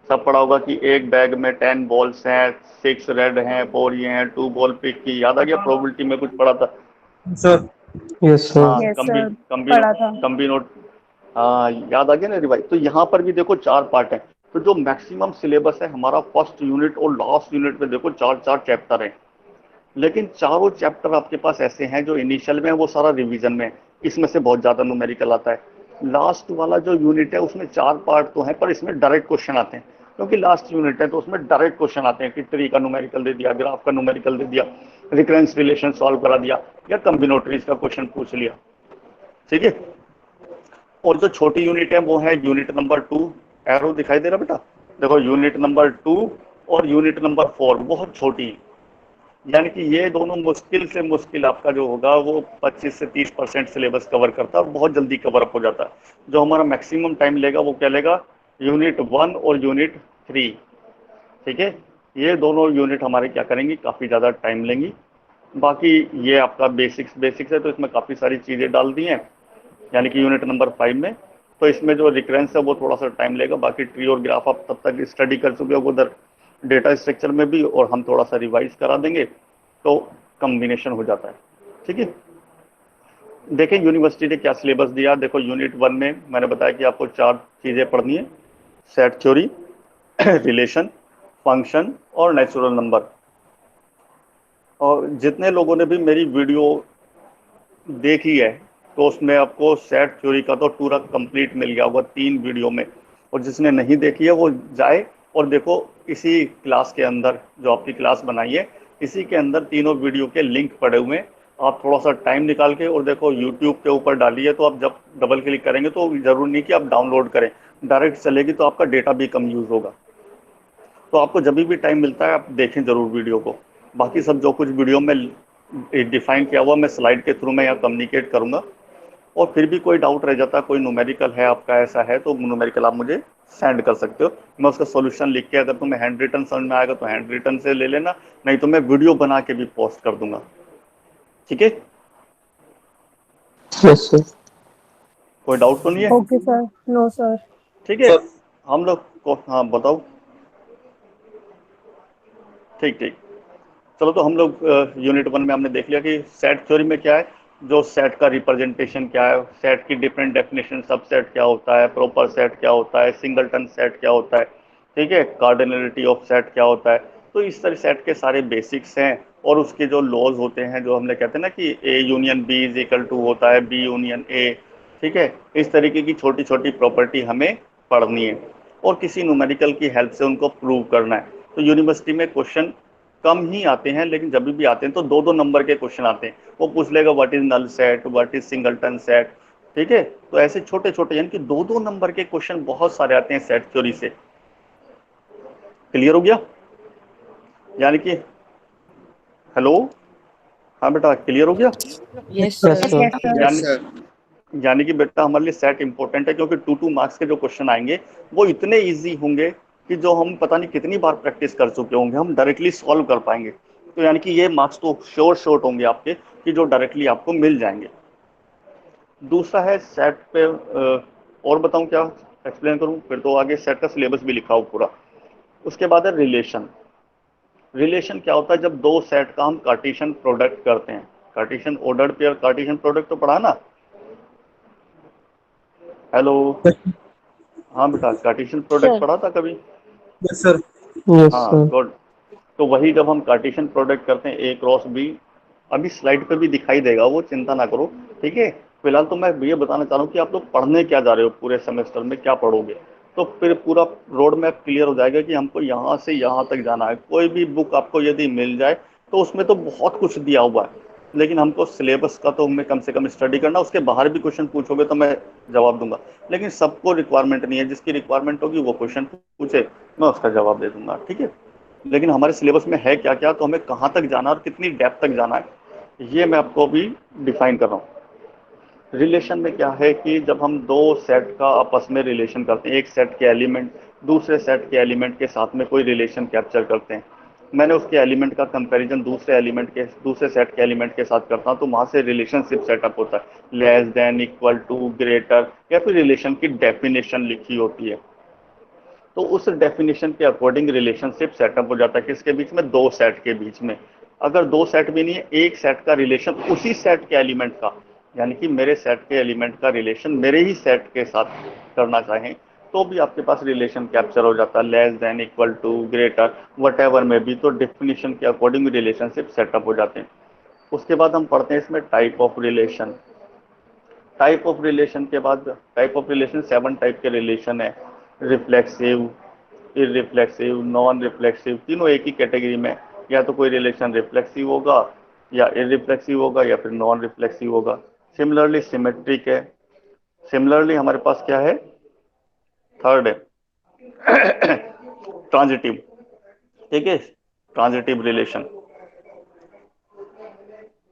सब पढ़ा होगा कि एक बैग में 10 बॉल्स हैं, 6 रेड हैं, 4 ये हैं, 2 बॉल पिक की, याद आ गया। प्रोबेबिलिटी में कुछ पढ़ा था सर। Yes, sir. हाँ, यस सर, पढ़ा था। कम्बिनोट, हाँ याद आ गया ना रिवाइज। तो यहाँ पर भी देखो 4 पार्ट हैं। तो जो मैक्सिमम सिलेबस है हमारा फर्स्ट यूनिट और लास्ट यूनिट में देखो 4 चैप्टर हैं। लेकिन चारों चैप्टर आपके पास ऐसे हैं जो इनिशियल में है वो सारा रिवीजन में है। इसमें से बहुत ज्यादा न्यूमेरिकल आता है। लास्ट वाला जो यूनिट है उसमें 4 पार्ट तो है, पर इसमें डायरेक्ट क्वेश्चन आते हैं, क्योंकि लास्ट यूनिट है तो उसमें डायरेक्ट क्वेश्चन आते हैं कि ट्री का न्यूमेरिकल दे दिया, ग्राफ का न्यूमेरिकल दे दिया, रिकरेंस रिलेशन सॉल्व करा दिया, या कम्बिनोटरीज का क्वेश्चन पूछ लिया। ठीक है। और जो छोटी यूनिट है वो है यूनिट नंबर 2। एरो दिखाई दे रहा बेटा? देखो यूनिट नंबर 2 और यूनिट नंबर 4 बहुत छोटी, यानी कि ये दोनों मुश्किल से मुश्किल आपका जो होगा वो 25 से 30% सिलेबस कवर करता है और बहुत जल्दी कवर अप हो जाता है। जो हमारा मैक्सिमम टाइम लेगा वो क्या लेगा? यूनिट 1 और यूनिट 3। ठीक है, ये दोनों यूनिट हमारे क्या करेंगी, काफ़ी ज़्यादा टाइम लेंगी। बाकी ये आपका बेसिक्स है, तो इसमें काफ़ी सारी चीज़ें डाल दी हैं, यानी कि यूनिट नंबर 5 में। तो इसमें जो रिकरेंस है वो थोड़ा सा टाइम लेगा। बाकी ट्री और ग्राफ आप तब तक स्टडी कर चुके हो उधर डेटा स्ट्रक्चर में भी, और हम थोड़ा सा रिवाइज करा देंगे तो कम्बिनेशन हो जाता है। ठीक है, देखें यूनिवर्सिटी ने क्या सिलेबस दिया। देखो यूनिट 1 में मैंने बताया कि आपको 4 चीज़ें पढ़नी है: सेट थ्योरी, रिलेशन, फंक्शन और नेचुरल नंबर। और जितने लोगों ने भी मेरी वीडियो देखी है तो उसमें आपको सेट थ्योरी का तो पूरा कंप्लीट मिल गया होगा 3 वीडियो में। और जिसने नहीं देखी है वो जाए और देखो, इसी क्लास के अंदर जो आपकी क्लास बनाई है इसी के अंदर तीनों वीडियो के लिंक पड़े हुए हैं। आप थोड़ा सा टाइम निकाल के और देखो, यूट्यूब के ऊपर डालिए तो आप जब डबल क्लिक करेंगे तो ज़रूर नहीं कि आप डाउनलोड करें, डायरेक्ट चलेगी तो आपका डेटा भी कम यूज़ होगा। तो आपको जब भी टाइम मिलता है आप देखें ज़रूर वीडियो को। बाकी सब जो कुछ वीडियो में डिफाइन किया हुआ मैं स्लाइड के थ्रू मैं यहाँ कम्युनिकेट करूँगा। और फिर भी कोई डाउट रह जाता, कोई न्यूमेरिकल है आपका ऐसा है, तो न्यूमेरिकल आप मुझे सेंड कर सकते हो। मैं उसका सॉल्यूशन लिख के, अगर तुम्हें हैंड रिटन समझ में आएगा तो हैंड रिटन से ले लेना, नहीं तो मैं वीडियो बना के भी पोस्ट कर दूंगा। ठीक है, यस सर। कोई डाउट तो नहीं है? Okay sir. No sir. ठीक है, हम लोग को, हाँ बताओ। ठीक ठीक, चलो तो हम लोग यूनिट 1 में हमने देख लिया कि सेट थ्योरी में क्या है, जो सेट का रिप्रेजेंटेशन क्या है, सेट की डिफरेंट डेफिनेशन, सबसेट क्या होता है, प्रॉपर सेट क्या होता है, सिंगलटन सेट क्या होता है, ठीक है, कार्डिनलिटी ऑफ सेट क्या होता है। तो इस तरह सेट के सारे बेसिक्स हैं। और उसके जो लॉज होते हैं, जो हमने कहते हैं ना कि A union B is equal to होता है बी यूनियन ए, ठीक है, इस तरीके की छोटी छोटी प्रॉपर्टी हमें पढ़नी है और किसी न्यूमेरिकल की हेल्प से उनको प्रूव करना है। तो यूनिवर्सिटी में क्वेश्चन कम ही आते हैं, लेकिन जब भी आते हैं तो 2-2 नंबर के क्वेश्चन आते हैं। वो पूछ लेगा what is null set, what is singleton set, ठीक है। तो ऐसे छोटे छोटे यानी कि 2-2 नंबर के क्वेश्चन बहुत सारे आते हैं सेट थ्योरी से। क्लियर हो गया? यानी कि हेलो, हाँ बेटा क्लियर हो गया? Yes, yes sir. सर। यानी कि बेटा हमारे लिए सेट इंपॉर्टेंट है, क्योंकि 2-2 मार्क्स के जो क्वेश्चन आएंगे वो इतने इजी होंगे कि जो हम पता नहीं कितनी बार प्रैक्टिस कर चुके होंगे, हम डायरेक्टली सॉल्व कर पाएंगे। तो यानी कि ये मार्क्स तो श्योर शॉर्ट होंगे आपके, कि जो डायरेक्टली आपको मिल जाएंगे। दूसरा है सेट पे, और बताऊं क्या एक्सप्लेन करूं? फिर तो आगे सेट का सिलेबस भी लिखा हो पूरा। उसके बाद है रिलेशन। रिलेशन क्या होता है? जब दो सेट का हम कार्टेशियन प्रोडक्ट करते हैं। Cartesian ordered pair, Cartesian product तो पढ़ा ना? हेलो, हाँ बेटा, कार्टेशियन प्रोडक्ट सर पढ़ा था कभी? Yes sir. यस हाँ सर। गुड। तो वही जब हम कार्टेशियन प्रोडक्ट करते हैं, ए क्रॉस बी, अभी स्लाइड पे भी दिखाई देगा वो, चिंता ना करो, ठीक है। फिलहाल तो मैं ये बताना चाह रहा हूँ कि आप लोग पढ़ने क्या जा रहे हो, पूरे सेमेस्टर में क्या पढ़ोगे। तो फिर पूरा रोड मैप क्लियर हो जाएगा कि हमको यहाँ से यहाँ तक जाना है। कोई भी बुक आपको यदि मिल जाए तो उसमें तो बहुत कुछ दिया हुआ है, लेकिन हमको सिलेबस का तो हमें कम से कम स्टडी करना। उसके बाहर भी क्वेश्चन पूछोगे तो मैं जवाब दूंगा, लेकिन सबको रिक्वायरमेंट नहीं है। जिसकी रिक्वायरमेंट होगी वो क्वेश्चन पूछे, मैं उसका जवाब दे दूंगा, ठीक है। लेकिन हमारे सिलेबस में है क्या क्या, तो हमें कहाँ तक जाना और कितनी डेप्थ तक जाना है, ये मैं आपको अभी डिफाइन कर रहा हूँ। रिलेशन में क्या है कि जब हम दो सेट का आपस में रिलेशन करते हैं, एक सेट के एलिमेंट दूसरे सेट के एलिमेंट के साथ में कोई रिलेशन कैप्चर करते हैं, मैंने उसके एलिमेंट का कंपैरिजन दूसरे सेट के एलिमेंट के साथ करता हूँ, तो वहाँ से रिलेशनशिप सेटअप होता है। Less than, equal to, greater, या फिर रिलेशन की डेफिनेशन लिखी होती है। तो उस डेफिनेशन के अकॉर्डिंग रिलेशनशिप सेटअप हो जाता है। किसके बीच में? दो सेट के बीच में। अगर दो सेट भी नहीं है, एक सेट का रिलेशन उसी सेट के एलिमेंट का, यानी कि मेरे सेट के एलिमेंट का रिलेशन मेरे ही सेट के साथ करना चाहें, तो भी आपके पास रिलेशन कैप्चर हो जाता है। Less than, equal to, greater, वट में भी तो डेफिनेशन के अकॉर्डिंग रिलेशनशिप सेटअप हो जाते हैं। उसके बाद हम पढ़ते हैं इसमें type of relation. Type of relation के बाद, टाइप ऑफ रिलेशन 7 टाइप के रिलेशन है: रिफ्लेक्सिव, इररिफ्लेक्सिव, नॉन रिफ्लेक्सिव, तीनों एक ही कैटेगरी में। या तो कोई रिलेशन रिफ्लेक्सिव होगा, या इररिफ्लेक्सिव होगा, या फिर नॉन रिफ्लेक्सिव होगा। सिमिलरली सिमेट्रिक है। सिमिलरली हमारे पास क्या है, थर्ड है ट्रांजिटिव, ठीक है, ट्रांजिटिव रिलेशन।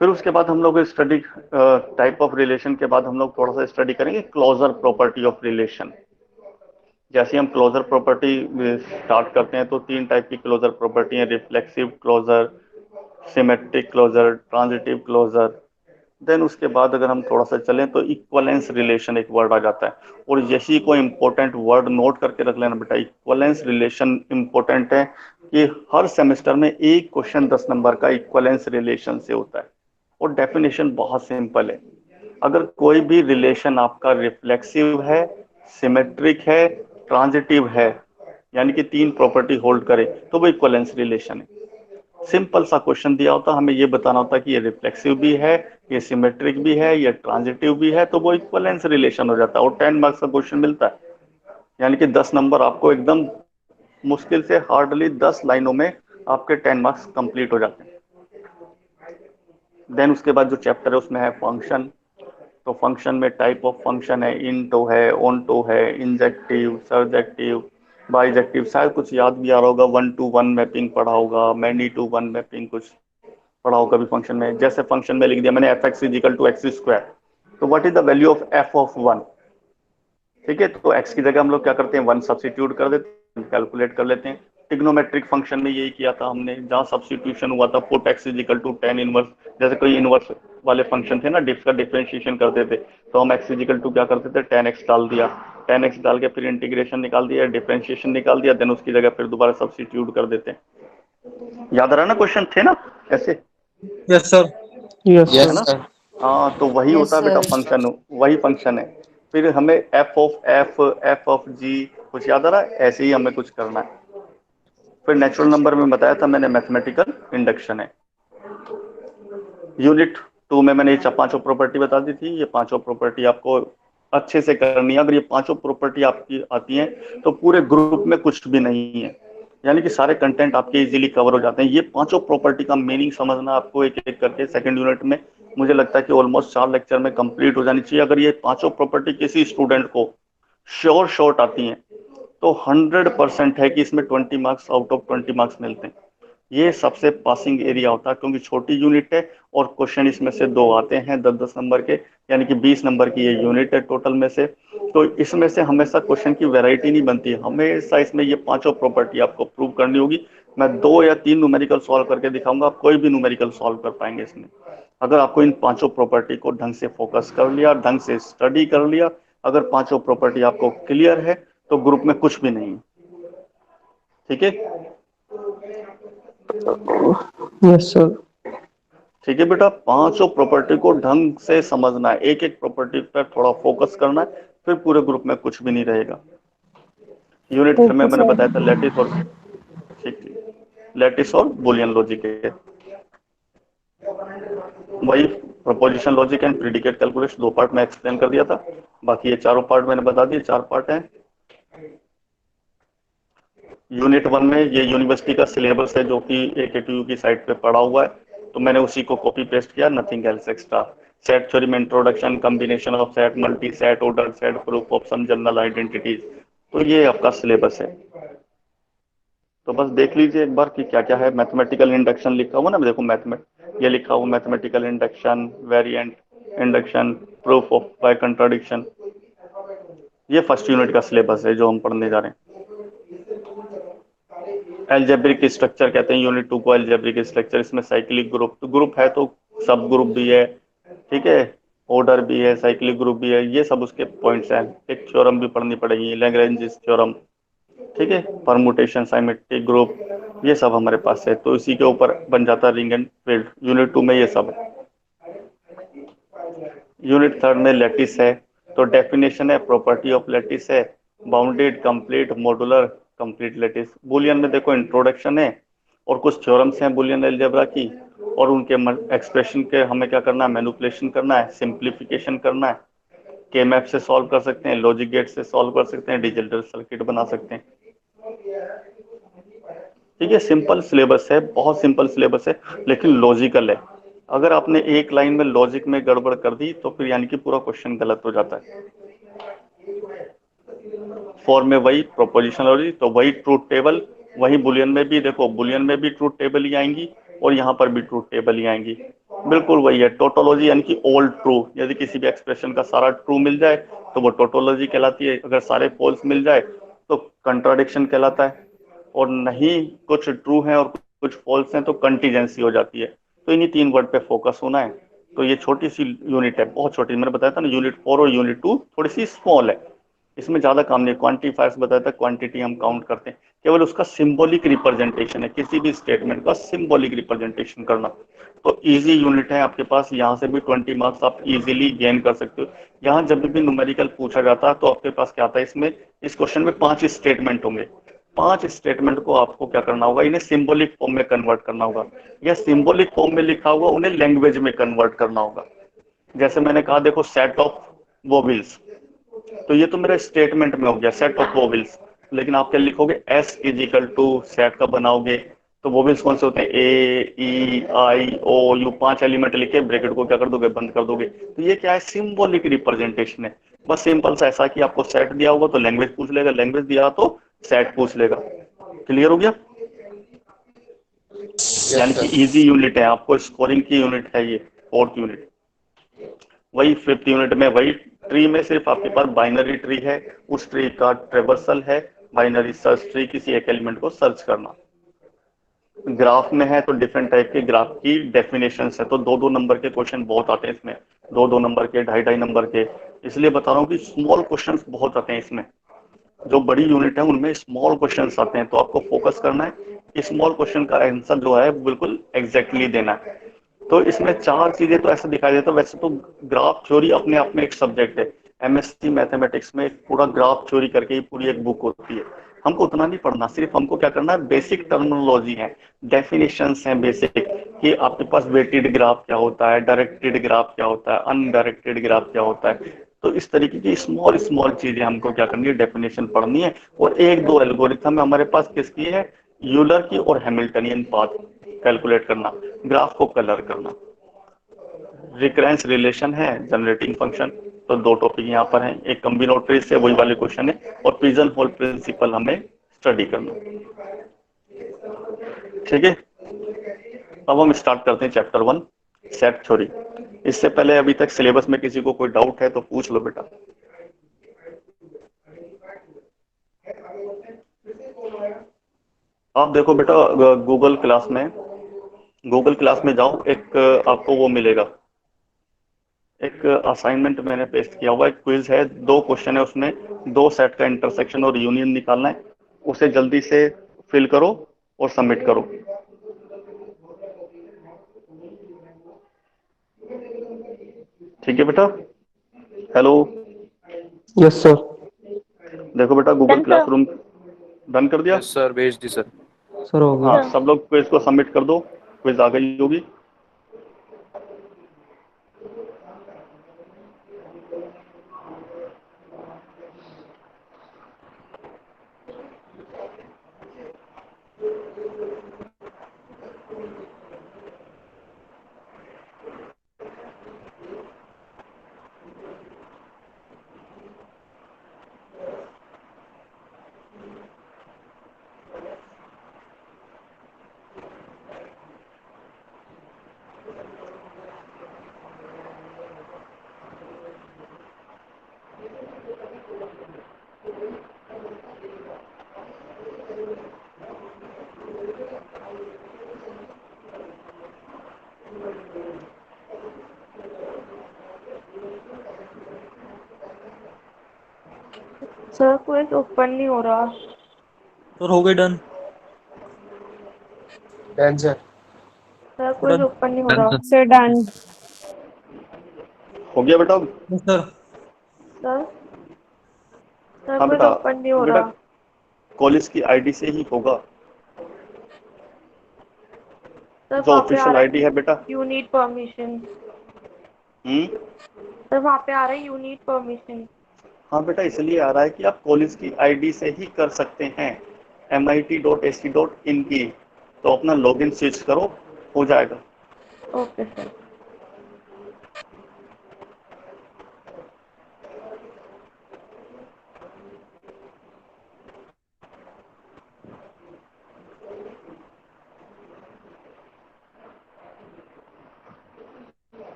फिर उसके बाद हम लोग स्टडी टाइप ऑफ रिलेशन के बाद हम लोग थोड़ा सा स्टडी करेंगे क्लोजर प्रॉपर्टी ऑफ रिलेशन। जैसे हम क्लोजर प्रॉपर्टी स्टार्ट करते हैं तो तीन टाइप की क्लोजर प्रॉपर्टी है, reflexive closure, symmetric closure, transitive closure. Then उसके बाद अगर हम थोड़ा सा चलें तो इक्वलेंस रिलेशन एक वर्ड आ जाता है, और यही कोई इंपॉर्टेंट वर्ड नोट करके रख लेना बेटा, इक्वलेंस रिलेशन इंपॉर्टेंट है कि हर सेमेस्टर में एक क्वेश्चन 10 नंबर का इक्वलेंस रिलेशन से होता है, और डेफिनेशन बहुत सिंपल है। अगर कोई भी रिलेशन आपका रिफ्लेक्सिव है, सिमेट्रिक है, ट्रांजिटिव है, यानी कि तीन प्रॉपर्टी होल्ड करे, तो वो इक्वलेंस रिलेशन है। सिंपल सा क्वेश्चन दिया होता, हमें ये बताना होता कि ये रिफ्लेक्सिव भी है, ये सिमेट्रिक भी है, ये ट्रांजिटिव भी है, तो वो इक्वलेंस रिलेशन हो जाता है और 10 मार्क्स का क्वेश्चन मिलता है। यानी कि 10 नंबर आपको एकदम मुश्किल से हार्डली 10 लाइनों में आपके 10 मार्क्स कंप्लीट हो जाते हैं। देन उसके बाद जो चैप्टर है उसमें है फंक्शन। तो फंक्शन में टाइप ऑफ फंक्शन है, इनटो है, ऑनटो है, इंजेक्टिव, सर्जेक्टिव, बाइजेक्टिव। शायद कुछ याद भी आ रहा होगा, 1-to-1 मैपिंग पढ़ा होगा, मैनी टू वन मैपिंग कुछ पढ़ा होगा भी फंक्शन में। जैसे फंक्शन में लिख दिया मैंने F X is equal to X square, तो what is the value of F of 1, ठीक है। तो एक्स की जगह हम लोग क्या करते हैं, 1 सब्सिट्यूट कर देते हैं, कैलकुलेट कर लेते हैं। ट्रिग्नोमेट्रिक फंक्शन में यही किया था हमने, जहां सब्सिट्यूशन हुआ था put x is equal to tan inverse. जैसे कोई इनवर्स वाले फंक्शन थे ना, डिफ का डिफरेंशिएशन करते थे, तो हम एक्स इज इक्वल टू क्या करते थे, tan x डाल दिया, tan x डाल के फिर इंटीग्रेशन निकाल दिया, डिफरेंशिएशन निकाल दिया, देन उसकी जगह फिर दोबारा सब्सिट्यूट कर देते हैं। याद आ रहा है ना, क्वेश्चन थे ना ऐसे, Yes, sir. Yes, है Yes, ना। sir. sir. हाँ, तो वही Yes, होता है बेटा sir. फंक्शन, वही फंक्शन है। फिर हमें F of F, F of G, कुछ याद आ रहा है, ऐसे ही हमें कुछ करना है। फिर नेचुरल नंबर में बताया था मैंने, मैथमेटिकल इंडक्शन है। यूनिट 2 में मैंने ये पांचों प्रॉपर्टी बता दी थी, ये पांचों प्रॉपर्टी आपको अच्छे से करनी है। अगर ये पांचों प्रॉपर्टी आपकी आती हैं तो पूरे ग्रुप में कुछ भी नहीं है, यानी कि सारे कंटेंट आपके इजीली कवर हो जाते हैं। ये पांचों प्रॉपर्टी का मीनिंग समझना आपको एक एक करके सेकंड यूनिट में, मुझे लगता है कि ऑलमोस्ट 4 लेक्चर में कंप्लीट हो जानी चाहिए। अगर ये पांचों प्रॉपर्टी किसी स्टूडेंट को श्योर शॉर्ट आती हैं तो 100% है कि इसमें 20 मार्क्स आउट ऑफ 20 मार्क्स मिलते हैं। ये सबसे पासिंग एरिया होता है, क्योंकि छोटी यूनिट है और क्वेश्चन इसमें से 2 आते हैं 10-10 नंबर के, यानी कि 20 नंबर की ये यूनिट है टोटल में से। तो इसमें से हमेशा क्वेश्चन की वैरायटी नहीं बनती है, हमेशा इसमें ये पांचों प्रॉपर्टी आपको प्रूव करनी होगी। मैं 2 या 3 न्यूमेरिकल सॉल्व करके दिखाऊंगा, आप कोई भी न्यूमेरिकल सॉल्व कर पाएंगे इसमें, अगर आपको इन पांचों प्रॉपर्टी को ढंग से फोकस कर लिया, ढंग से स्टडी कर लिया। अगर पांचों प्रॉपर्टी आपको क्लियर है तो ग्रुप में कुछ भी नहीं है, ठीक है। Yes, sir. ठीक है बेटा, पांचों प्रॉपर्टी को ढंग से समझना है, एक एक प्रॉपर्टी पर थोड़ा फोकस करना है, फिर पूरे ग्रुप में कुछ भी नहीं रहेगा। यूनिट Okay, में मैंने sir. बताया था लैटिस और, ठीक, लैटिस और बुलियन लॉजिक है, वही proposition logic and predicate calculation 2 part में एक्सप्लेन कर दिया था। बाकी ये चारों पार्ट मैंने बता दिए, 4 पार्ट हैं। यूनिट 1 में ये यूनिवर्सिटी का सिलेबस है जो कि AKTU की साइट पे पड़ा हुआ है, तो मैंने उसी को कॉपी पेस्ट किया, nothing else extra. Set theory में introduction, combination of set, multi set, order set, proof of some general identities, तो ये आपका सिलेबस है। तो बस देख लीजिए एक बार कि क्या क्या है। मैथमेटिकल इंडक्शन लिखा हुआ ना, देखो ये लिखा हुआ mathematical induction, variant induction, proof of by contradiction, ये फर्स्ट यूनिट का सिलेबस है जो हम पढ़ने जा रहे हैं। एल्जेब्रिक स्ट्रक्चर कहते हैं यूनिट 2 को, एल्जेब्रिक स्ट्रक्चर। इसमें साइक्लिक ग्रुप, तो ग्रुप है तो सब ग्रुप भी है, ठीक है, ऑर्डर भी है, साइक्लिक ग्रुप भी है, ये सब उसके पॉइंट्स हैं। एक थ्योरम भी पढ़नी पड़ेगी, लैग्रेंज थ्योरम, ठीक है, परमुटेशन, साइमेट्रिक ग्रुप, ये सब हमारे पास है। तो इसी के ऊपर बन जाता है रिंग एंड फील्ड। यूनिट 2 में ये सब है। यूनिट 3 में लैटिस है, तो डेफिनेशन है, प्रॉपर्टी ऑफ लैटिस है, bounded, complete, modular, complete lattice. Boolean में देखो इंट्रोडक्शन है और कुछ थ्योरम्स हैं बुलियन अलजेब्रा की, और उनके एक्सप्रेशन के हमें क्या करना है, मैनिपुलेशन करना है, सिंप्लीफिकेशन करना है। के मैप से सॉल्व कर सकते हैं, लॉजिक गेट से सॉल्व कर सकते हैं, डिजिटल सर्किट बना सकते हैं। ठीक है, सिंपल सिलेबस है, बहुत सिंपल सिलेबस है, लेकिन लॉजिकल है। अगर आपने एक लाइन में लॉजिक में गड़बड़ कर दी तो फिर यानी कि पूरा क्वेश्चन गलत हो जाता है। फॉर्म में वही प्रोपोजिशनल लॉजिक, तो वही ट्रूथ टेबल, वही बुलियन में भी देखो, बुलियन में भी ट्रूथ टेबल ही आएंगी और यहाँ पर भी ट्रूथ टेबल ही आएंगी। बिल्कुल वही है टोटोलॉजी, यानी कि ऑल ट्रू। यदि किसी भी एक्सप्रेशन का सारा ट्रू मिल जाए तो वो टोटोलॉजी कहलाती है, अगर सारे फॉल्स मिल जाए तो कंट्राडिक्शन कहलाता है, और नहीं कुछ ट्रू है और कुछ फॉल्स हैं तो कंटीजेंसी हो जाती है। तो इन्हीं 3 वर्ड पे फोकस होना है। तो ये छोटी सी यूनिट है, बहुत छोटी, मैंने बताया था ना यूनिट 4 और यूनिट 2 थोड़ी सी स्मॉल है, इसमें ज्यादा काम नहीं। क्वांटिफायर्स बताया था, क्वांटिटी हम काउंट करते हैं, केवल उसका सिंबॉलिक रिप्रेजेंटेशन है, किसी भी स्टेटमेंट का सिंबॉलिक रिप्रेजेंटेशन करना। तो इजी यूनिट है आपके पास, यहाँ से भी 20 मार्क्स आप इजीली गेन कर सकते हो। यहाँ जब भी न्यूमेरिकल पूछा जाता है तो आपके पास क्या आता है, इसमें इस क्वेश्चन में 5 स्टेटमेंट होंगे। 5 स्टेटमेंट को आपको क्या करना होगा, इन्हें सिंबॉलिक फॉर्म में कन्वर्ट करना होगा, या सिंबॉलिक फॉर्म में लिखा हुआ उन्हें लैंग्वेज में कन्वर्ट करना होगा। जैसे मैंने कहा देखो सेट ऑफ वोविल्स, तो ये तो मेरा स्टेटमेंट में हो गया सेट ऑफ वोविल्स, लेकिन आप क्या लिखोगे, S is equal to set का बनाओगे तो वोविल्स कौन से होते हैं, A E I O U, 5 element लिखे, ब्रैकेट को क्या कर दोगे, बंद कर दोगे। तो ये क्या है, सिंबॉलिक रिप्रेजेंटेशन है। बस सिंपल सा ऐसा कि आपको सेट दिया होगा तो लैंग्वेज पूछ लेगा, लैंग्वेज दिया तो सेट पूछ लेगा। क्लियर हो गया? यानी Yes, कि sir. इजी यूनिट है, आपको स्कोरिंग की यूनिट है ये, 4th यूनिट। वही 5th यूनिट में वही ट्री में सिर्फ आपके पास बाइनरी ट्री है, उस ट्री का ट्रेवर्सल है, बाइनरी सर्च ट्री, किसी एक एलिमेंट को सर्च करना। ग्राफ में है तो डिफरेंट टाइप के ग्राफ की डेफिनेशन है, तो 2-2 नंबर के क्वेश्चन बहुत आते हैं इसमें, 2-2 नंबर के, 2.5-2.5 नंबर के। इसलिए बता रहा हूँ कि स्मॉल क्वेश्चन बहुत आते हैं इसमें, जो बड़ी यूनिट है उनमें स्मॉल क्वेश्चन आते हैं, तो आपको फोकस करना है, स्मॉल क्वेश्चन का आंसर जो है बिल्कुल एग्जैक्टली देना है। तो इसमें 4 चीजें तो ऐसा दिखाई देता है, वैसे तो ग्राफ थ्योरी अपने आप में एक सब्जेक्ट है, एमएससी मैथमेटिक्स में एक पूरा ग्राफ थ्योरी करके ही पूरी एक बुक होती है। हमको उतना नहीं पढ़ना, सिर्फ हमको क्या करना है, बेसिक टर्मिनोलॉजी है, डेफिनेशंस हैं बेसिक, कि आपके पास वेटेड ग्राफ क्या होता है, डायरेक्टेड ग्राफ क्या होता है, अनडायरेक्टेड ग्राफ क्या होता है। तो इस तरीके की स्मॉल स्मॉल चीजें हमको क्या करनी है, डेफिनेशन पढ़नी है, और 1-2 एल्गोरिथम हमारे पास किसकी है, यूलर की और हैमिल्टनियन पाथ कैलकुलेट करना, ग्राफ को कलर करना। रिकरेंस रिलेशन है, जनरेटिंग फंक्शन, तो 2 टॉपिक यहाँ पर हैं, एक कॉम्बिनेटोरी से वही वाले क्वेश्चन है, और पिजन होल प्रिंसिपल हमें स्टडी करना। ठीक है, अब हम स्टार्ट करते हैं चैप्टर 1 सेट थ्योरी। इससे पहले अभी तक सिलेबस में किसी को कोई डाउट है तो पूछ लो बेटा। आप देखो बेटा, गूगल क्लास में जाओ, एक आपको वो मिलेगा, एक असाइनमेंट मैंने पेस्ट किया हुआ, एक क्विज है, 2 क्वेश्चन है उसमें, 2 सेट का इंटरसेक्शन और यूनियन निकालना है, उसे जल्दी से फिल करो और सबमिट करो। ठीक है बेटा, हेलो, Yes, sir. देखो बेटा Google done sir. Classroom done कर दिया। Yes, sir. भेज दी sir. Sir, हो हाँ, गया. सब लोग क्विज को सबमिट कर दो, क्विज आ गई होगी। सर क्विज ओपन नहीं हो रहा। सर हो गए done. Done, sir. Sir quiz done open नहीं हो रहा। Sir done. हो गया बेटा? सर। सर सर हाँ क्विज बेटा, ओपन नहीं हो बेटा रहा। कॉलेज की आईडी से ही होगा, सर जो वहाँ पे आ ऑफिशियल रहा आईडी है है बेटा। You need permission. Hmm, sir वहाँ पे आ रहा है यू नीड परमिशन। हाँ बेटा, इसलिए आ रहा है कि आप कॉलेज की आईडी से ही कर सकते हैं, mit.ac.in की, तो अपना लॉगिन स्विच करो, हो जाएगा। Okay sir.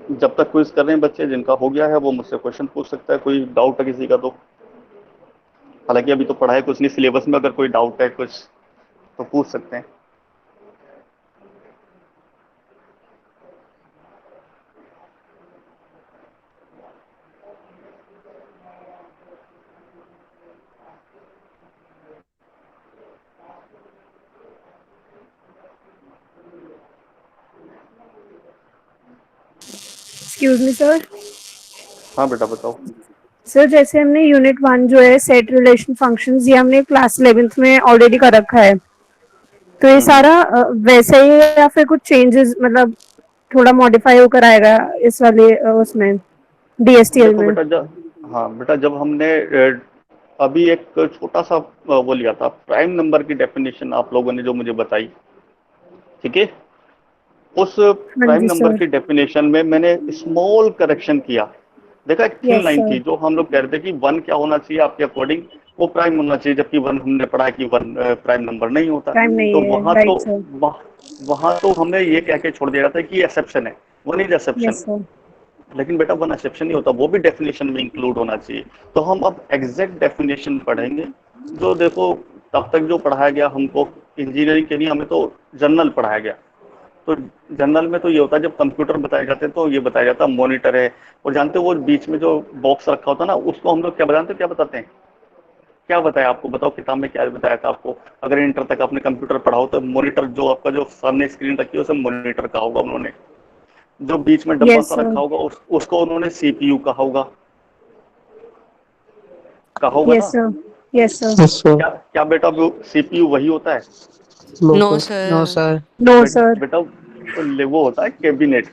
जब तक क्विज कर रहे हैं बच्चे, जिनका हो गया है वो मुझसे क्वेश्चन पूछ सकता है, कोई डाउट है किसी का तो। हालांकि अभी तो पढ़ाई कुछ नहीं, सिलेबस में अगर कोई डाउट है कुछ तो पूछ सकते हैं। Excuse me sir. हाँ बेटा बताओ। सर जैसे हमने यूनिट 1 जो है सेट रिलेशन फंक्शंस, ये हमने क्लास 11th में ऑलरेडी कर रखा है, तो ये हम्म। सारा वैसे ही है या फिर कुछ चेंजेस, मतलब थोड़ा मॉडिफाई होकर आएगा इस वाले उसमें डीएसटीएल देखो में? बेटा, जब हाँ बेटा, जब हमने अभी एक छोटा सा वो लिया था, प्राइम नंबर की डेफिनेशन आप लोगों ने जो मुझे बताई, ठीक है, उस हाँ प्राइम जी नंबर सर। की डेफिनेशन में मैंने स्मॉल करेक्शन किया। देखा, एक थिन यस लाइन सर। की, जो हम लोग कह रहे थे कि वन क्या होना चाहिए आपके अकॉर्डिंग, वो प्राइम होना चाहिए, जबकि वन हमने पढ़ा है कि वन प्राइम नंबर नहीं होता। टाइम नहीं तो है, राइट सर। वहां तो हमने ये कह के छोड़ दिया था कि एक्सेप्शन है, one is exception. Yes sir. लेकिन बेटा वन एक्सेप्शन नहीं होता, वो भी डेफिनेशन में इंक्लूड होना चाहिए। तो हम अब एग्जैक्ट डेफिनेशन पढ़ेंगे। जो देखो, तब तक जो पढ़ाया गया हमको इंजीनियरिंग के लिए, हमें तो जनरल पढ़ाया गया। तो जनरल में तो ये होता है, जब कंप्यूटर बताए जाते हैं तो ये बताया जाता है मॉनिटर है, और जानते हो वो बीच में जो बॉक्स रखा होता है ना, उसको हम लोग क्या बताते हैं, क्या बताते हैं, क्या बताया आपको, बताओ किताब में क्या बताया था आपको? अगर इंटर तक आपने कंप्यूटर पढ़ा हो तो मॉनिटर, जो आपका जो सामने स्क्रीन रखी है उसे मॉनिटर कहा होगा उन्होंने। जो बीच में डब्बा यस सा सर। रखा होगा उसको उन्होंने सीपीयू कहा होगा, कहा होगा यस ना? Sir. Yes sir. Yes sir. क्या क्या बेटा, वो सीपीयू वही होता है? No no sir. No, sir. sir. No sir. बेटा वो होता है कैबिनेट।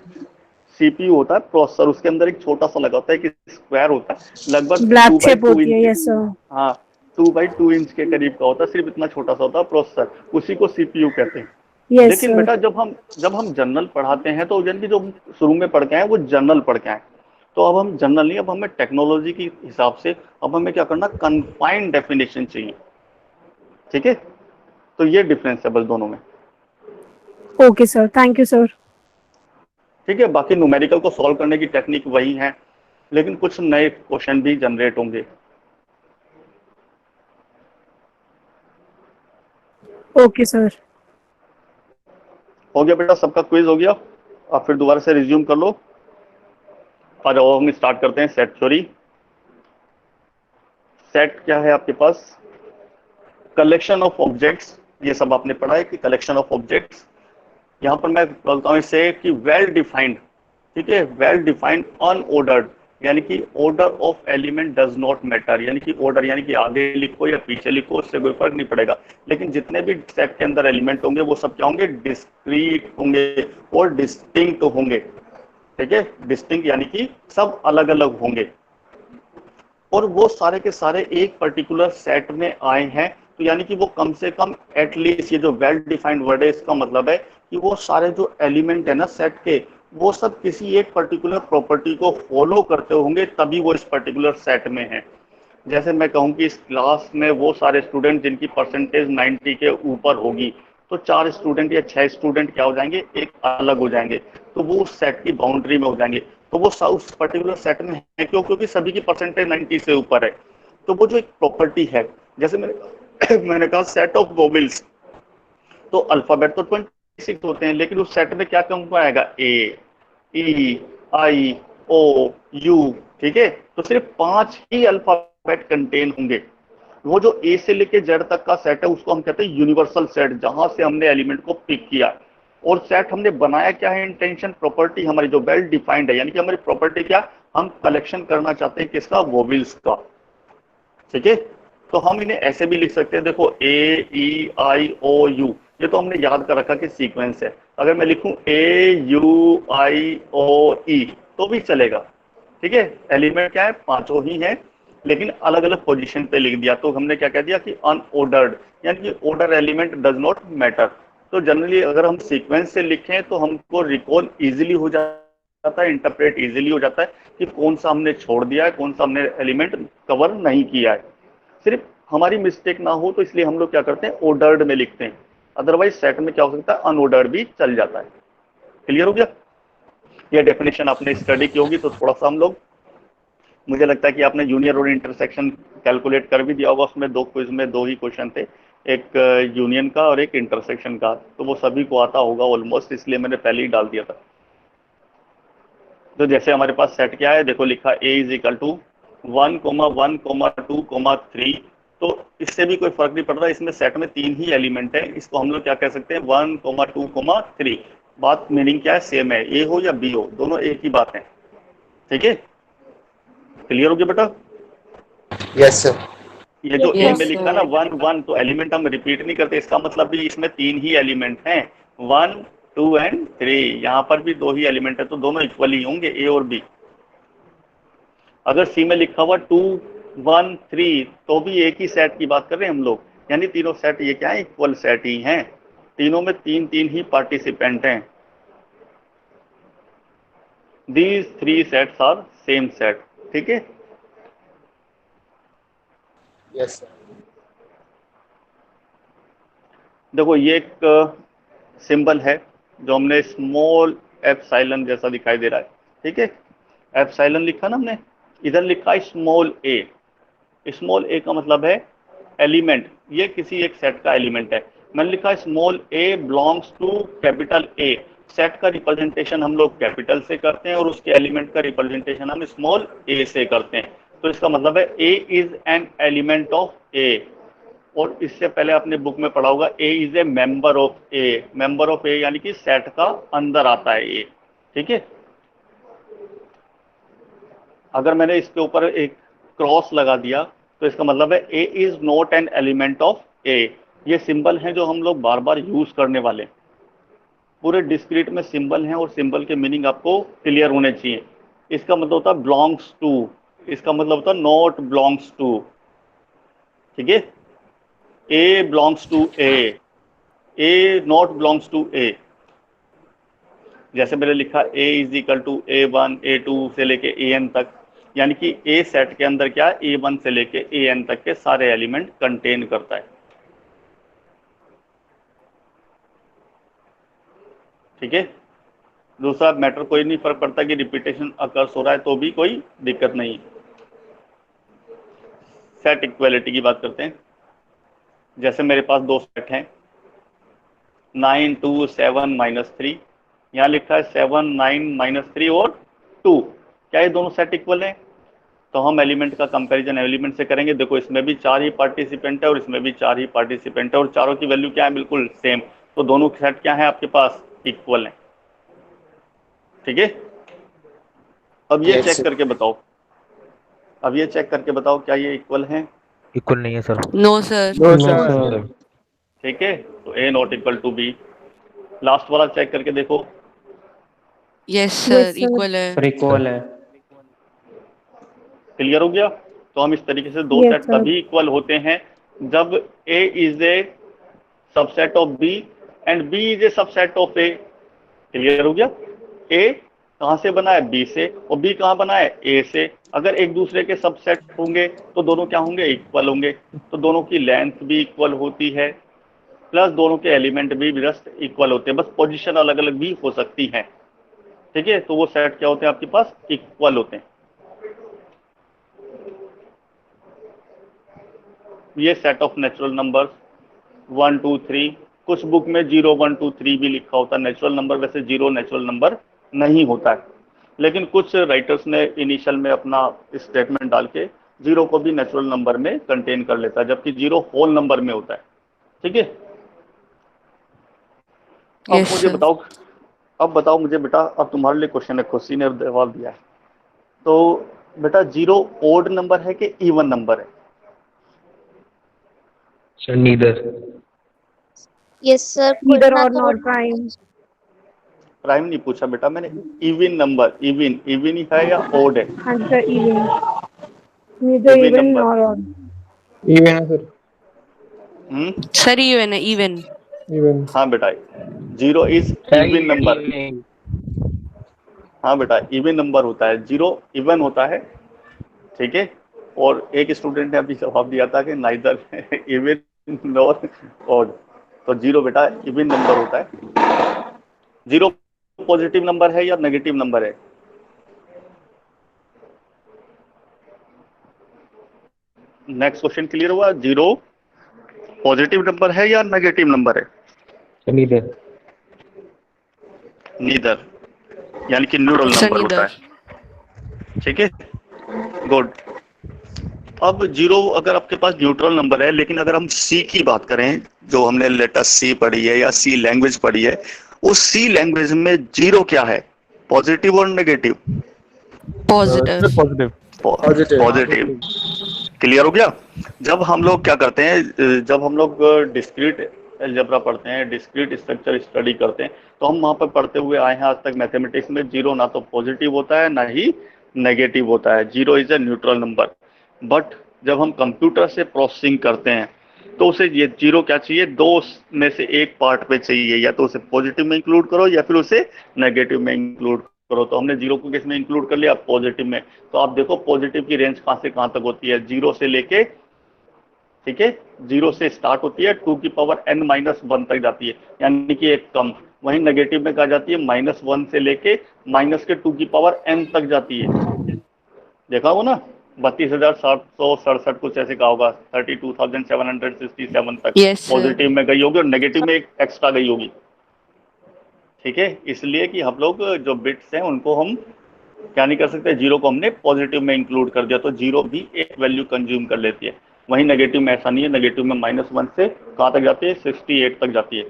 सीपीयू होता है प्रोसेसर, उसके अंदर एक छोटा सा लगा होता है, एक स्क्वायर होता है, लगभग black two by chip two होती है, इंच यस सर। हाँ, 2 बाई 2 इंच के करीब का होता है, सिर्फ इतना छोटा सा होता है प्रोसेसर, उसी को सीपीयू कहते हैं। यस लेकिन सर। बेटा, जब हम जनरल पढ़ाते हैं तो यानी कि जो हम शुरू में पढ़ के आए वो जनरल पढ़ के आए। तो अब हम जनरल नहीं, अब हमें टेक्नोलॉजी के हिसाब से अब हमें क्या करना, कन्फाइंड डेफिनेशन चाहिए। ठीक है, तो ये डिफरेंस है बस दोनों में। Okay sir, thank you sir. ठीक है, बाकी न्यूमेरिकल को सॉल्व करने की टेक्निक वही है, लेकिन कुछ नए क्वेश्चन भी जनरेट होंगे। Okay sir. हो गया बेटा, सबका क्विज हो गया? आप फिर दोबारा से रिज्यूम कर लो। आ जाओ, हम स्टार्ट करते हैं सेट थ्योरी। सेट क्या है आपके पास? Collection of objects. ये सब आपने पढ़ा है कि कलेक्शन ऑफ ऑब्जेक्ट्स। यहां पर मैं बोलता हूं इसे कि वेल डिफाइंड, ठीक है, वेल डिफाइंड अनऑर्डर्ड, यानी कि order of element does not matter, यानी कि ऑर्डर यानी कि आगे लिखो या पीछे लिखो, उससे कोई फर्क नहीं पड़ेगा। लेकिन जितने भी सेट के अंदर एलिमेंट होंगे वो सब क्या होंगे, डिस्क्रीट होंगे और डिस्टिंक्ट होंगे। ठीक है, डिस्टिंक्ट यानी कि सब अलग अलग होंगे, और वो सारे के सारे एक पर्टिकुलर सेट में आए हैं। तो यानी कि वो कम से कम एटलीस्ट, ये जो वेल डिफाइंड वर्ड है इसका मतलब है कि वो सारे जो एलिमेंट है ना सेट के, वो सब किसी एक पर्टिकुलर प्रॉपर्टी को फॉलो करते होंगे, तभी वो इस पर्टिकुलर सेट में है। जैसे मैं कहूँ कि इस क्लास में वो सारे स्टूडेंट जिनकी परसेंटेज 90 के ऊपर होगी, तो 4 स्टूडेंट या 6 स्टूडेंट क्या हो जाएंगे, एक अलग हो जाएंगे, तो वो उस सेट की बाउंड्री में हो जाएंगे। तो वो उस पर्टिकुलर सेट में है क्यों, क्योंकि सभी की परसेंटेज 90 से ऊपर है। तो वो जो एक प्रॉपर्टी है, जैसे मैंने मैंने कहा सेट ऑफ वोवेल्स, तो अल्फाबेट तो 26 होते हैं, लेकिन उस सेट में क्या कम आएगा, ए, ई, आई, ओ, यू। ठीक है, तो सिर्फ 5 ही अल्फाबेट कंटेन होंगे। वो जो ए से लेके जेड तक का सेट है उसको हम कहते हैं यूनिवर्सल सेट, जहां से हमने एलिमेंट को पिक किया। और सेट हमने बनाया क्या है, इंटेंशन प्रॉपर्टी हमारी जो वेल डिफाइंड है, यानी कि हमारी प्रॉपर्टी क्या, हम कलेक्शन करना चाहते हैं किसका, वोवेल्स का। ठीक है, तो हम इन्हें ऐसे भी लिख सकते हैं, देखो ए, ई, आई, ओ, यू, ये तो हमने याद कर रखा कि सीक्वेंस है। अगर मैं लिखूं ए, यू, आई, ओ, ई तो भी चलेगा। ठीक है, एलिमेंट क्या है, पांचों ही है, लेकिन अलग अलग पोजीशन पे लिख दिया, तो हमने क्या कह दिया कि अनऑर्डर्ड, यानी कि order element does not matter. तो जनरली अगर हम सीक्वेंस से लिखें तो हमको रिकॉल इजीली हो जाता है, इंटरप्रेट इजीली हो जाता है कि कौन सा हमने छोड़ दिया है, कौन सा हमने एलिमेंट कवर नहीं किया है। सिर्फ हमारी मिस्टेक ना हो, तो इसलिए हम लोग क्या करते हैं, ऑर्डर्ड में लिखते हैं। अदरवाइज सेट में क्या हो सकता है, अनऑर्डर्ड भी चल जाता है। क्लियर हो गया? ये डेफिनेशन आपने स्टडी की होगी, तो थोड़ा सा हम लोग, मुझे लगता है कि आपने यूनियन और इंटरसेक्शन कैलकुलेट कर भी दिया होगा। उसमें 2 क्विज में 2 ही क्वेश्चन थे, एक यूनियन का और एक इंटरसेक्शन का, तो वो सभी को आता होगा ऑलमोस्ट, इसलिए मैंने पहले ही डाल दिया था। तो जैसे हमारे पास सेट क्या है, देखो लिखा A इज इक्वल टू 1, 1, 2, 3। तो इससे भी कोई फर्क नहीं पड़ रहा, इसमें सेट में 3 ही एलिमेंट है, इसको हम लोग क्या कह सकते हैं, 1, 2, 3। बात मीनिंग क्या है, सेम है, A हो या B हो, दोनों एक ही बात है। ठीक है, क्लियर हो गया बेटा? Yes sir. ये जो ए Yes, में sir. लिखा ना 1, 1, तो एलिमेंट हम रिपीट नहीं करते, इसका मतलब भी इसमें 3 ही एलिमेंट हैं, 1, 2 एंड 3। यहाँ पर भी 2 ही एलिमेंट है, तो दोनों इक्वल ही होंगे, ए और बी। अगर सी में लिखा हुआ 2, 1, 3, तो भी एक ही सेट की बात कर रहे हैं हम लोग, यानी तीनों सेट ये क्या है, इक्वल सेट ही हैं, तीनों में 3 ही पार्टिसिपेंट हैं। These 3 sets are same set. ठीक है, यस सर। देखो ये एक सिंबल है जो हमने स्मॉल एप्सिलॉन जैसा दिखाई दे रहा है। ठीक है, एप्सिलॉन लिखा ना हमने, इधर लिखा स्मॉल ए। स्मॉल ए का मतलब है एलिमेंट, ये किसी एक सेट का एलिमेंट है। मैंने लिखा small a belongs to capital A. Set का रिप्रेजेंटेशन हम लोग कैपिटल से करते हैं और उसके एलिमेंट का रिप्रेजेंटेशन हम स्मॉल ए से करते हैं। तो इसका मतलब है A is an element of A. और इससे पहले आपने बुक में पढ़ा होगा A is a member of A. Member of A यानी कि सेट का अंदर आता है ए। ठीक है, अगर मैंने इसके ऊपर एक क्रॉस लगा दिया तो इसका मतलब है A is not an element of A. ये सिंबल हैं जो हम लोग बार बार यूज करने वाले, पूरे डिस्क्रीट में सिंबल हैं और सिंबल के मीनिंग आपको क्लियर होने चाहिए। इसका मतलब होता है बिलोंग्स टू, इसका मतलब होता है नॉट बिलोंग्स टू। ठीक है, A belongs to A not belongs to A. जैसे मैंने लिखा ए is equal to A1, A2 से लेके AN तक, यानी कि ए सेट के अंदर क्या है, A1 से लेके AN तक के सारे एलिमेंट कंटेन करता है। ठीक है, दूसरा मैटर कोई नहीं फर्क पड़ता कि रिपीटेशन अकर्स हो रहा है तो भी कोई दिक्कत नहीं। सेट इक्वालिटी की बात करते हैं। जैसे मेरे पास 2 सेट हैं 9, 2, 7, -3। यहाँ लिखा है 7, 9, -3 और 2। क्या ये दोनों सेट इक्वल हैं? तो हम एलिमेंट का कंपैरिजन एलिमेंट से करेंगे। देखो इसमें भी 4 ही पार्टिसिपेंट है और इसमें भी 4 ही पार्टिसिपेंट है और चारों की वैल्यू क्या है, बिल्कुल सेम। तो दोनों सेट क्या है आपके पास, इक्वल है। ठीक है, अब ये Yes, चेक sir. करके बताओ, अब ये चेक करके बताओ क्या ये इक्वल हैं? इक्वल नहीं है sir. No sir. No sir. ठीक है, तो A not equal to B. Last वाला चेक करके देखो। Yes Yes, sir, sir. Equal है। सर इक्वल है। क्लियर हो गया? तो हम इस तरीके से 2 Yes, सेट sir. तभी इक्वल होते हैं जब A is a subset of B and B is a subset of A. Clear हो गया? ए कहां से बना है, बी से, और बी कहां बना है, ए से। अगर एक दूसरे के सबसेट होंगे तो दोनों क्या होंगे, इक्वल होंगे। तो दोनों की लेंथ भी इक्वल होती है, प्लस दोनों के एलिमेंट भी जस्ट इक्वल होते हैं, बस पोजीशन अलग अलग भी हो सकती है। ठीक है, तो वो सेट क्या होते हैं आपके पास, इक्वल होते हैं। ये सेट ऑफ नेचुरल नंबर्स 1, 2, 3, कुछ बुक में 0, 1, 2, 3 भी लिखा होता है नेचुरल नंबर। वैसे 0 नेचुरल नंबर नहीं होता है, लेकिन कुछ राइटर्स ने इनिशियल में अपना स्टेटमेंट डाल के 0 को भी नेचुरल नंबर में कंटेन कर लेता है, जबकि 0 होल नंबर में होता है। ठीक है, अब Yes, मुझे sir. बताओ, अब बताओ मुझे बेटा, अब तुम्हारे लिए क्वेश्चन है, खुशी ने जवाब दिया है। तो बेटा 0 ओड नंबर है कि इवन नंबर है? Sir neither. Yes, sir. Neither or not prime. Prime नहीं पूछा बेटा मैंने, even number. Even even he है या ओड है? Answer even. Neither Even even number. nor odd. Even है सर। सर इवन है, इवन। इवन। हाँ बेटा, 0 इज इवन नंबर। हाँ बेटा, इवन नंबर होता है, 0 इवन होता है। ठीक है, और एक स्टूडेंट ने अभी जवाब दिया था कि नाइदर इवन नॉर ऑड। तो 0 बेटा इवन नंबर होता है। 0 पॉजिटिव नंबर है या नेगेटिव नंबर है? नेक्स्ट क्वेश्चन क्लियर हुआ? जीरो पॉजिटिव नंबर है या नेगेटिव नंबर है? Neither. नीदर, यानी कि न्यूट्रल सर नंबर होता नीदर. है। ठीक है, गुड। अब जीरो अगर आपके पास न्यूट्रल नंबर है, लेकिन अगर हम सी की बात करें, जो हमने लेटर सी पढ़ी है या सी लैंग्वेज पढ़ी है, उस सी लैंग्वेज में जीरो क्या है, पॉजिटिव और negative? Positive. Positive. Positive. Positive. Clear हो गया? जब हम लोग क्या करते हैं, जब हम लोग डिस्क्रीट अलजेब्रा पढ़ते हैं, डिस्क्रीट स्ट्रक्चर स्टडी करते हैं, तो हम वहां पर पढ़ते हुए आए हैं आज तक मैथमेटिक्स में, जीरो ना तो पॉजिटिव होता है ना ही नेगेटिव होता है। Zero is a neutral number. But जब हम कंप्यूटर से प्रोसेसिंग करते हैं तो उसे ये जीरो क्या चाहिए, दो में से एक पार्ट पे चाहिए, या तो उसे पॉजिटिव में इंक्लूड करो या फिर उसे नेगेटिव में इंक्लूड करो। तो हमने जीरो को किस में इंक्लूड कर लिया, पॉजिटिव में। तो आप देखो पॉजिटिव की रेंज कहां से कहां तक होती है, जीरो से लेके, ठीक है, जीरो से स्टार्ट होती है, 2 की पावर n-1 तक जाती है, यानी कि एक कम। वहीं नेगेटिव में कहा जाती है -1 से लेके -2 की पावर n तक जाती है। देखा हो ना, 32,767 कुछ ऐसे कहा होगा, 32,767 तक Yes, sir. पॉजिटिव में गई होगी और नेगेटिव में एक एक्स्ट्रा गई होगी। ठीक है, इसलिए कि हम लोग जो बिट्स हैं उनको हम क्या नहीं कर सकते, जीरो को हमने पॉजिटिव में इंक्लूड कर दिया, तो जीरो भी एक वैल्यू कंज्यूम कर लेती है। वहीं नेगेटिव में ऐसा नहीं है, नेगेटिव में -1 से कहाँ तक जाती है, 68 तक जाती है,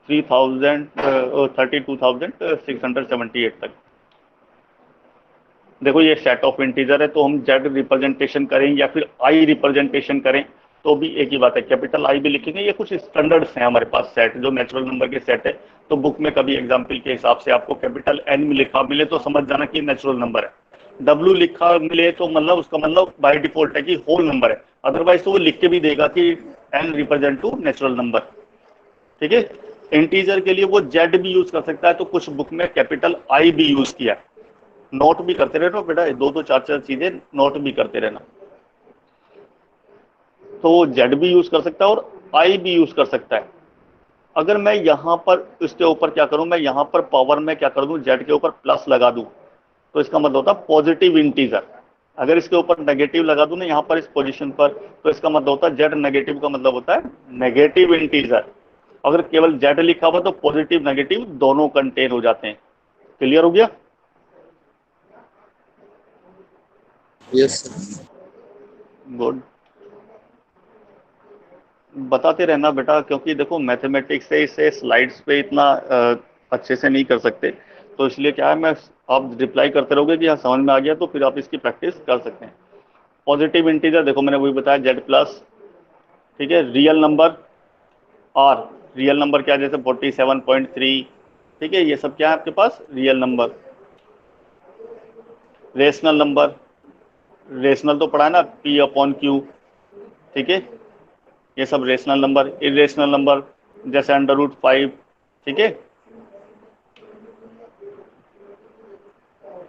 32,678 तक। देखो ये सेट ऑफ इंटीजर है, तो हम जेड रिप्रेजेंटेशन करें या फिर आई रिप्रेजेंटेशन करें तो भी एक ही बात है, कैपिटल आई भी लिखेंगे। ये कुछ स्टैंडर्ड्स हैं हमारे पास सेट, जो नेचुरल नंबर के सेट है। तो बुक में कभी एग्जाम्पल के हिसाब से आपको कैपिटल एन में लिखा मिले तो समझ जाना कि नेचुरल नंबर है, डब्ल्यू लिखा मिले तो मतलब उसका मतलब बाय डिफॉल्ट है कि होल नंबर है, अदरवाइज तो वो लिख के भी देगा कि N represent to natural number. ठीक है, इंटीजर के लिए वो जेड भी यूज कर सकता है, तो कुछ बुक में कैपिटल आई भी यूज किया। नोट भी करते रहना बेटा, दो चार चीजें नोट भी करते रहना। तो जेड भी यूज कर सकता है और आई भी यूज कर सकता है। अगर मैं यहां पर इसके ऊपर क्या करूं, मैं यहां पर पावर में क्या कर दूं, जेड के ऊपर प्लस लगा दूं, तो इसका मतलब होता है पॉजिटिव इंटीजर। अगर इसके ऊपर नेगेटिव लगा दूं ना यहां पर इस पोजीशन पर, तो इसका मतलब होता है जेड नेगेटिव का मतलब होता है नेगेटिव इंटीजर। अगर केवल जेड लिखा हुआ तो पॉजिटिव नेगेटिव दोनों कंटेन हो जाते हैं। क्लियर हो गया? Yes, sir. गुड। बताते रहना बेटा, क्योंकि देखो मैथमेटिक्स से इसे स्लाइड्स पे इतना अच्छे से नहीं कर सकते, तो इसलिए क्या है, मैं आप रिप्लाई करते रहोगे कि हाँ समझ में आ गया, तो फिर आप इसकी प्रैक्टिस कर सकते हैं। पॉजिटिव इंटीजर देखो मैंने वही बताया, जेड प्लस। ठीक है, real number R, real number क्या, जैसे 47.3। ठीक है, ये सब क्या है आपके पास, real number. Rational number, rational तो पढ़ा है ना, P/Q। ठीक है, ये सब रेशनल नंबर। इरेशनल नंबर जैसे √5। ठीक है,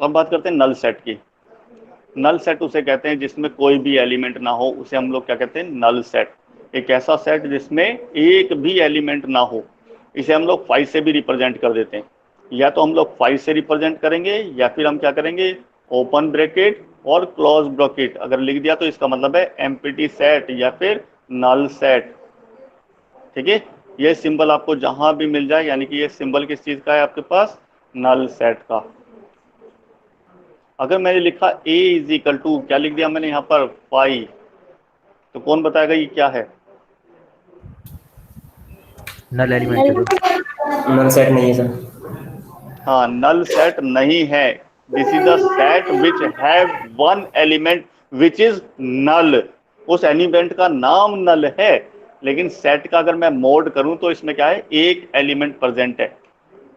अब बात करते हैं नल सेट की। नल सेट उसे कहते हैं जिसमें कोई भी एलिमेंट ना हो, उसे हम लोग क्या कहते हैं, नल सेट। एक ऐसा सेट जिसमें एक भी एलिमेंट ना हो, इसे हम लोग 5 से भी रिप्रेजेंट कर देते हैं। या तो हम लोग 5 से रिप्रेजेंट करेंगे, या फिर हम क्या करेंगे, ओपन ब्रैकेट और क्लोज ब्रैकेट अगर लिख दिया तो इसका मतलब है एम्प्टी सेट या फिर नल सेट। ठीक है, ये सिंबल आपको जहां भी मिल जाए, यानी कि ये सिंबल किस चीज का है आपके पास, नल सेट का। अगर मैंने लिखा a = क्या लिख दिया मैंने यहाँ पर 5, तो कौन बताएगा ये क्या है? Null element है सर। नल सेट नहीं है सर। हाँ, नल सेट नहीं है। This is the set which have one element which is null. उस एलिमेंट का नाम नल है, लेकिन सेट का अगर मैं मोड करूं तो इसमें क्या है, एक एलिमेंट प्रेजेंट है।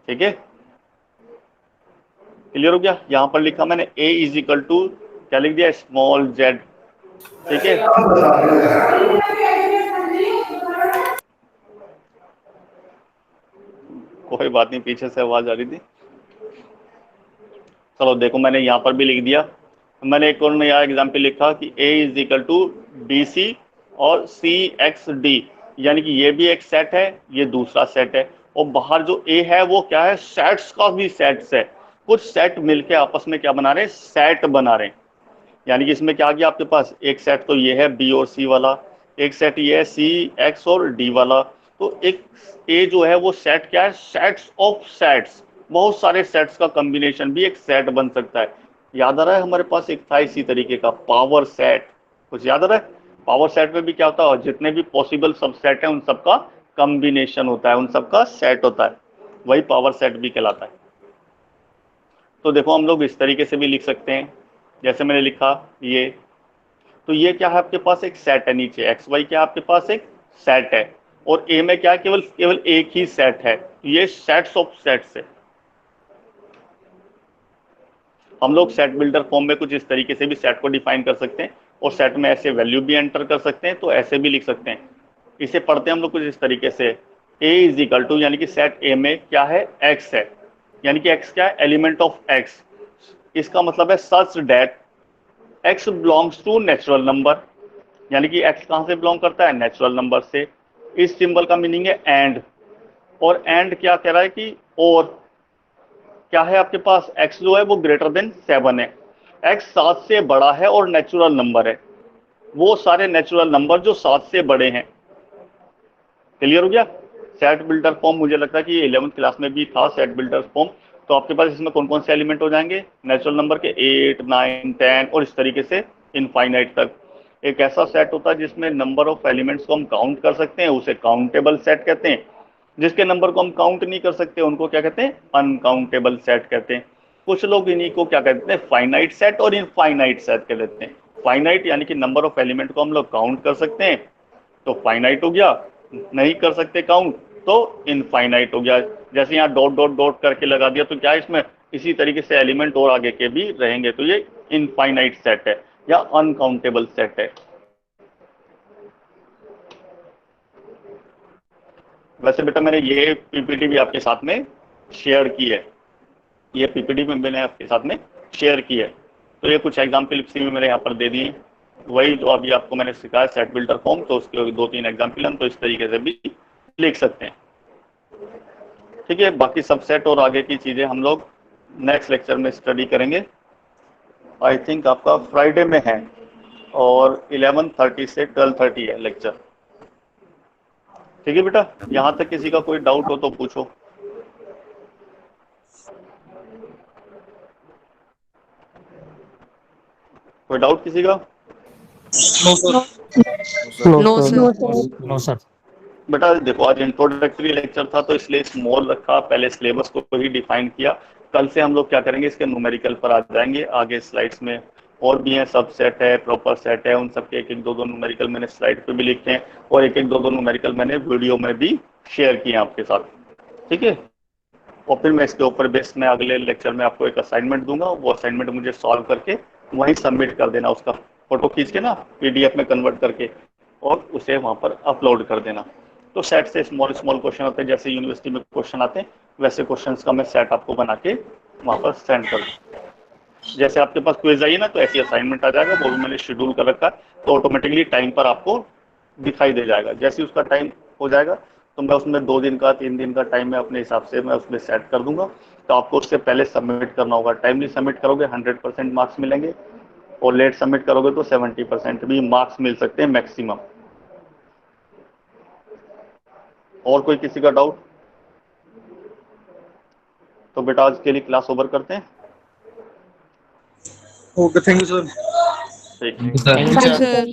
ठीक है, क्लियर हो गया? यहां पर लिखा मैंने a = क्या लिख दिया, स्मॉल z। ठीक है, कोई बात नहीं, पीछे से आवाज आ रही थी। चलो देखो मैंने यहाँ पर भी लिख दिया। मैंने एक और नया एग्जाम्पल लिखा कि a = BC और CXD, यानी कि ये भी एक सेट है, ये दूसरा सेट है, और बाहर जो ए है वो क्या है, सेट्स का भी सेट्स है, कुछ सेट मिलके आपस में क्या बना रहे हैं, सेट बना रहे हैं। यानी कि इसमें क्या आ गया आपके पास, एक सेट तो ये है बी और सी वाला, एक सेट ये है सी एक्स और डी वाला। तो एक ए जो है वो सेट क्या है, सेट्स ऑफ सेट्स, बहुत सारे सेट्स का कॉम्बिनेशन भी एक सेट बन सकता है। याद आ रहा है हमारे पास एक था इसी तरीके का पावर सेट, कुछ याद आ रहा है? पावर सेट में भी क्या होता है, जितने भी पॉसिबल सबसेट हैं उन सबका कॉम्बिनेशन होता है, उन सबका सेट होता है, वही पावर सेट भी कहलाता है। तो देखो हम लोग इस तरीके से भी लिख सकते हैं, जैसे मैंने लिखा ये, तो ये क्या है आपके पास एक सेट है, नीचे एक्स वाई क्या है आपके पास एक सेट है, और ए में क्या है, केवल केवल एक ही सेट है, ये सेट्स ऑफ सेट्स है। हम लोग सेट बिल्डर फॉर्म में कुछ इस तरीके से भी सेट को डिफाइन कर सकते हैं, और सेट में ऐसे वैल्यू भी एंटर कर सकते हैं, तो ऐसे भी लिख सकते हैं। इसे पढ़ते हैं हम लोग कुछ इस तरीके से, ए इज इक्वल टू, यानी कि सेट ए में क्या है, एक्स है, यानी कि एक्स क्या है, एलिमेंट ऑफ एक्स। इसका मतलब है such that X belongs to natural number, यानी कि एक्स कहां से बिलोंग करता है, नेचुरल नंबर से। इस सिंबल का मीनिंग है एंड, और एंड क्या कह रहा है कि और क्या है आपके पास, एक्स जो है वो ग्रेटर देन 7 है, एक्स 7 से बड़ा है और नेचुरल नंबर है, वो सारे नेचुरल नंबर जो 7 से बड़े हैं। क्लियर हो गया? सेट बिल्डर फॉर्म मुझे लगता है कि 11th क्लास में भी था सेट बिल्डर फॉर्म। तो आपके पास इसमें कौन कौन से एलिमेंट हो जाएंगे, नेचुरल नंबर के 8 9 10 और इस तरीके से इनफाइनाइट तक। एक ऐसा सेट होता है जिसमें नंबर ऑफ एलिमेंट्स को हम काउंट कर सकते हैं, उसे काउंटेबल सेट कहते हैं। जिसके नंबर को हम काउंट नहीं कर सकते उनको क्या कहते हैं, अनकाउंटेबल सेट कहते हैं। कुछ लोग इन्हीं को क्या कहते हैं, फाइनाइट सेट और इनफाइनाइट सेट कह देते हैं। फाइनाइट यानी कि नंबर ऑफ एलिमेंट को हम लोग काउंट कर सकते हैं, तो फाइनाइट हो गया, नहीं कर सकते काउंट तो इनफाइनाइट हो गया। जैसे यहाँ डॉट डॉट डॉट करके लगा दिया, तो क्या है इसमें इसी तरीके से एलिमेंट और आगे के भी रहेंगे, तो ये इनफाइनाइट सेट है या अनकाउंटेबल सेट है। वैसे बेटा मैंने ये पीपीटी भी आपके साथ में शेयर की है, ये पीपीटी में मैंने आपके साथ में शेयर की है। तो ये कुछ एग्जाम्पल भी मैंने यहाँ पर दे दिए, वही जो अभी आपको मैंने सिखाया सेट बिल्डर फॉर्म, तो उसके 2-3 एग्जाम्पल हम तो इस तरीके से भी लिख सकते हैं। ठीक है, बाकी सब सेट और आगे की चीजें हम लोग नेक्स्ट लेक्चर में स्टडी करेंगे। आई थिंक आपका फ्राइडे में है और 11:30 से 12:30 है लेक्चर। ठीक है बेटा, यहाँ तक किसी का कोई डाउट हो तो पूछो। कोई डाउट किसी का? No, sir. No, sir. No sir. बेटा देखो आज इंट्रोडक्टरी लेक्चर था तो इसलिए स्मॉल रखा, पहले सिलेबस को ही डिफाइन किया। कल से हम लोग क्या करेंगे, इसके न्यूमेरिकल पर आ जाएंगे आगे स्लाइड्स में। और भी हैं, सब सेट है, प्रॉपर सेट है, उन सबके एक एक दो दो न्यूमेरिकल मैंने स्लाइड पे भी लिखे हैं, और एक एक दो दो न्यूमेरिकल मैंने वीडियो में भी शेयर किए हैं आपके साथ। ठीक है, और फिर मैं इसके ऊपर बेस में अगले लेक्चर में आपको एक असाइनमेंट दूंगा, वो असाइनमेंट मुझे सॉल्व करके वहीं सबमिट कर देना, उसका फोटो खींच के ना पीडीएफ में कन्वर्ट करके, और उसे वहां पर अपलोड कर देना। तो सेट से स्मॉल स्मॉल क्वेश्चन होते हैं, जैसे यूनिवर्सिटी में क्वेश्चन आते हैं वैसे क्वेश्चंस का मैं सेट आपको बना के वहां पर सेंड कर दूँ। जैसे आपके पास क्विज आई है ना, तो ऐसी असाइनमेंट आ जाएगा, वो भी मैंने शेड्यूल कर रखा है, तो ऑटोमेटिकली टाइम पर आपको दिखाई दे जाएगा। जैसे उसका टाइम हो जाएगा तो मैं उसमें 2 दिन का 3 दिन का टाइम मैं अपने हिसाब से मैं उसमें सेट कर दूंगा। तो आपको उससे पहले सबमिट करना होगा, टाइमली सबमिट करोगे 100% मार्क्स मिलेंगे, और लेट सबमिट करोगे तो 70% भी मार्क्स मिल सकते हैं मैक्सिमम। और कोई किसी का डाउट? तो बेटा आज के लिए क्लास ओवर करते हैं। Okay, thank you, sir. ठीक। Sir. Thank you, sir.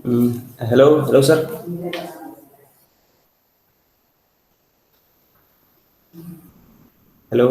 Hello sir. Hello.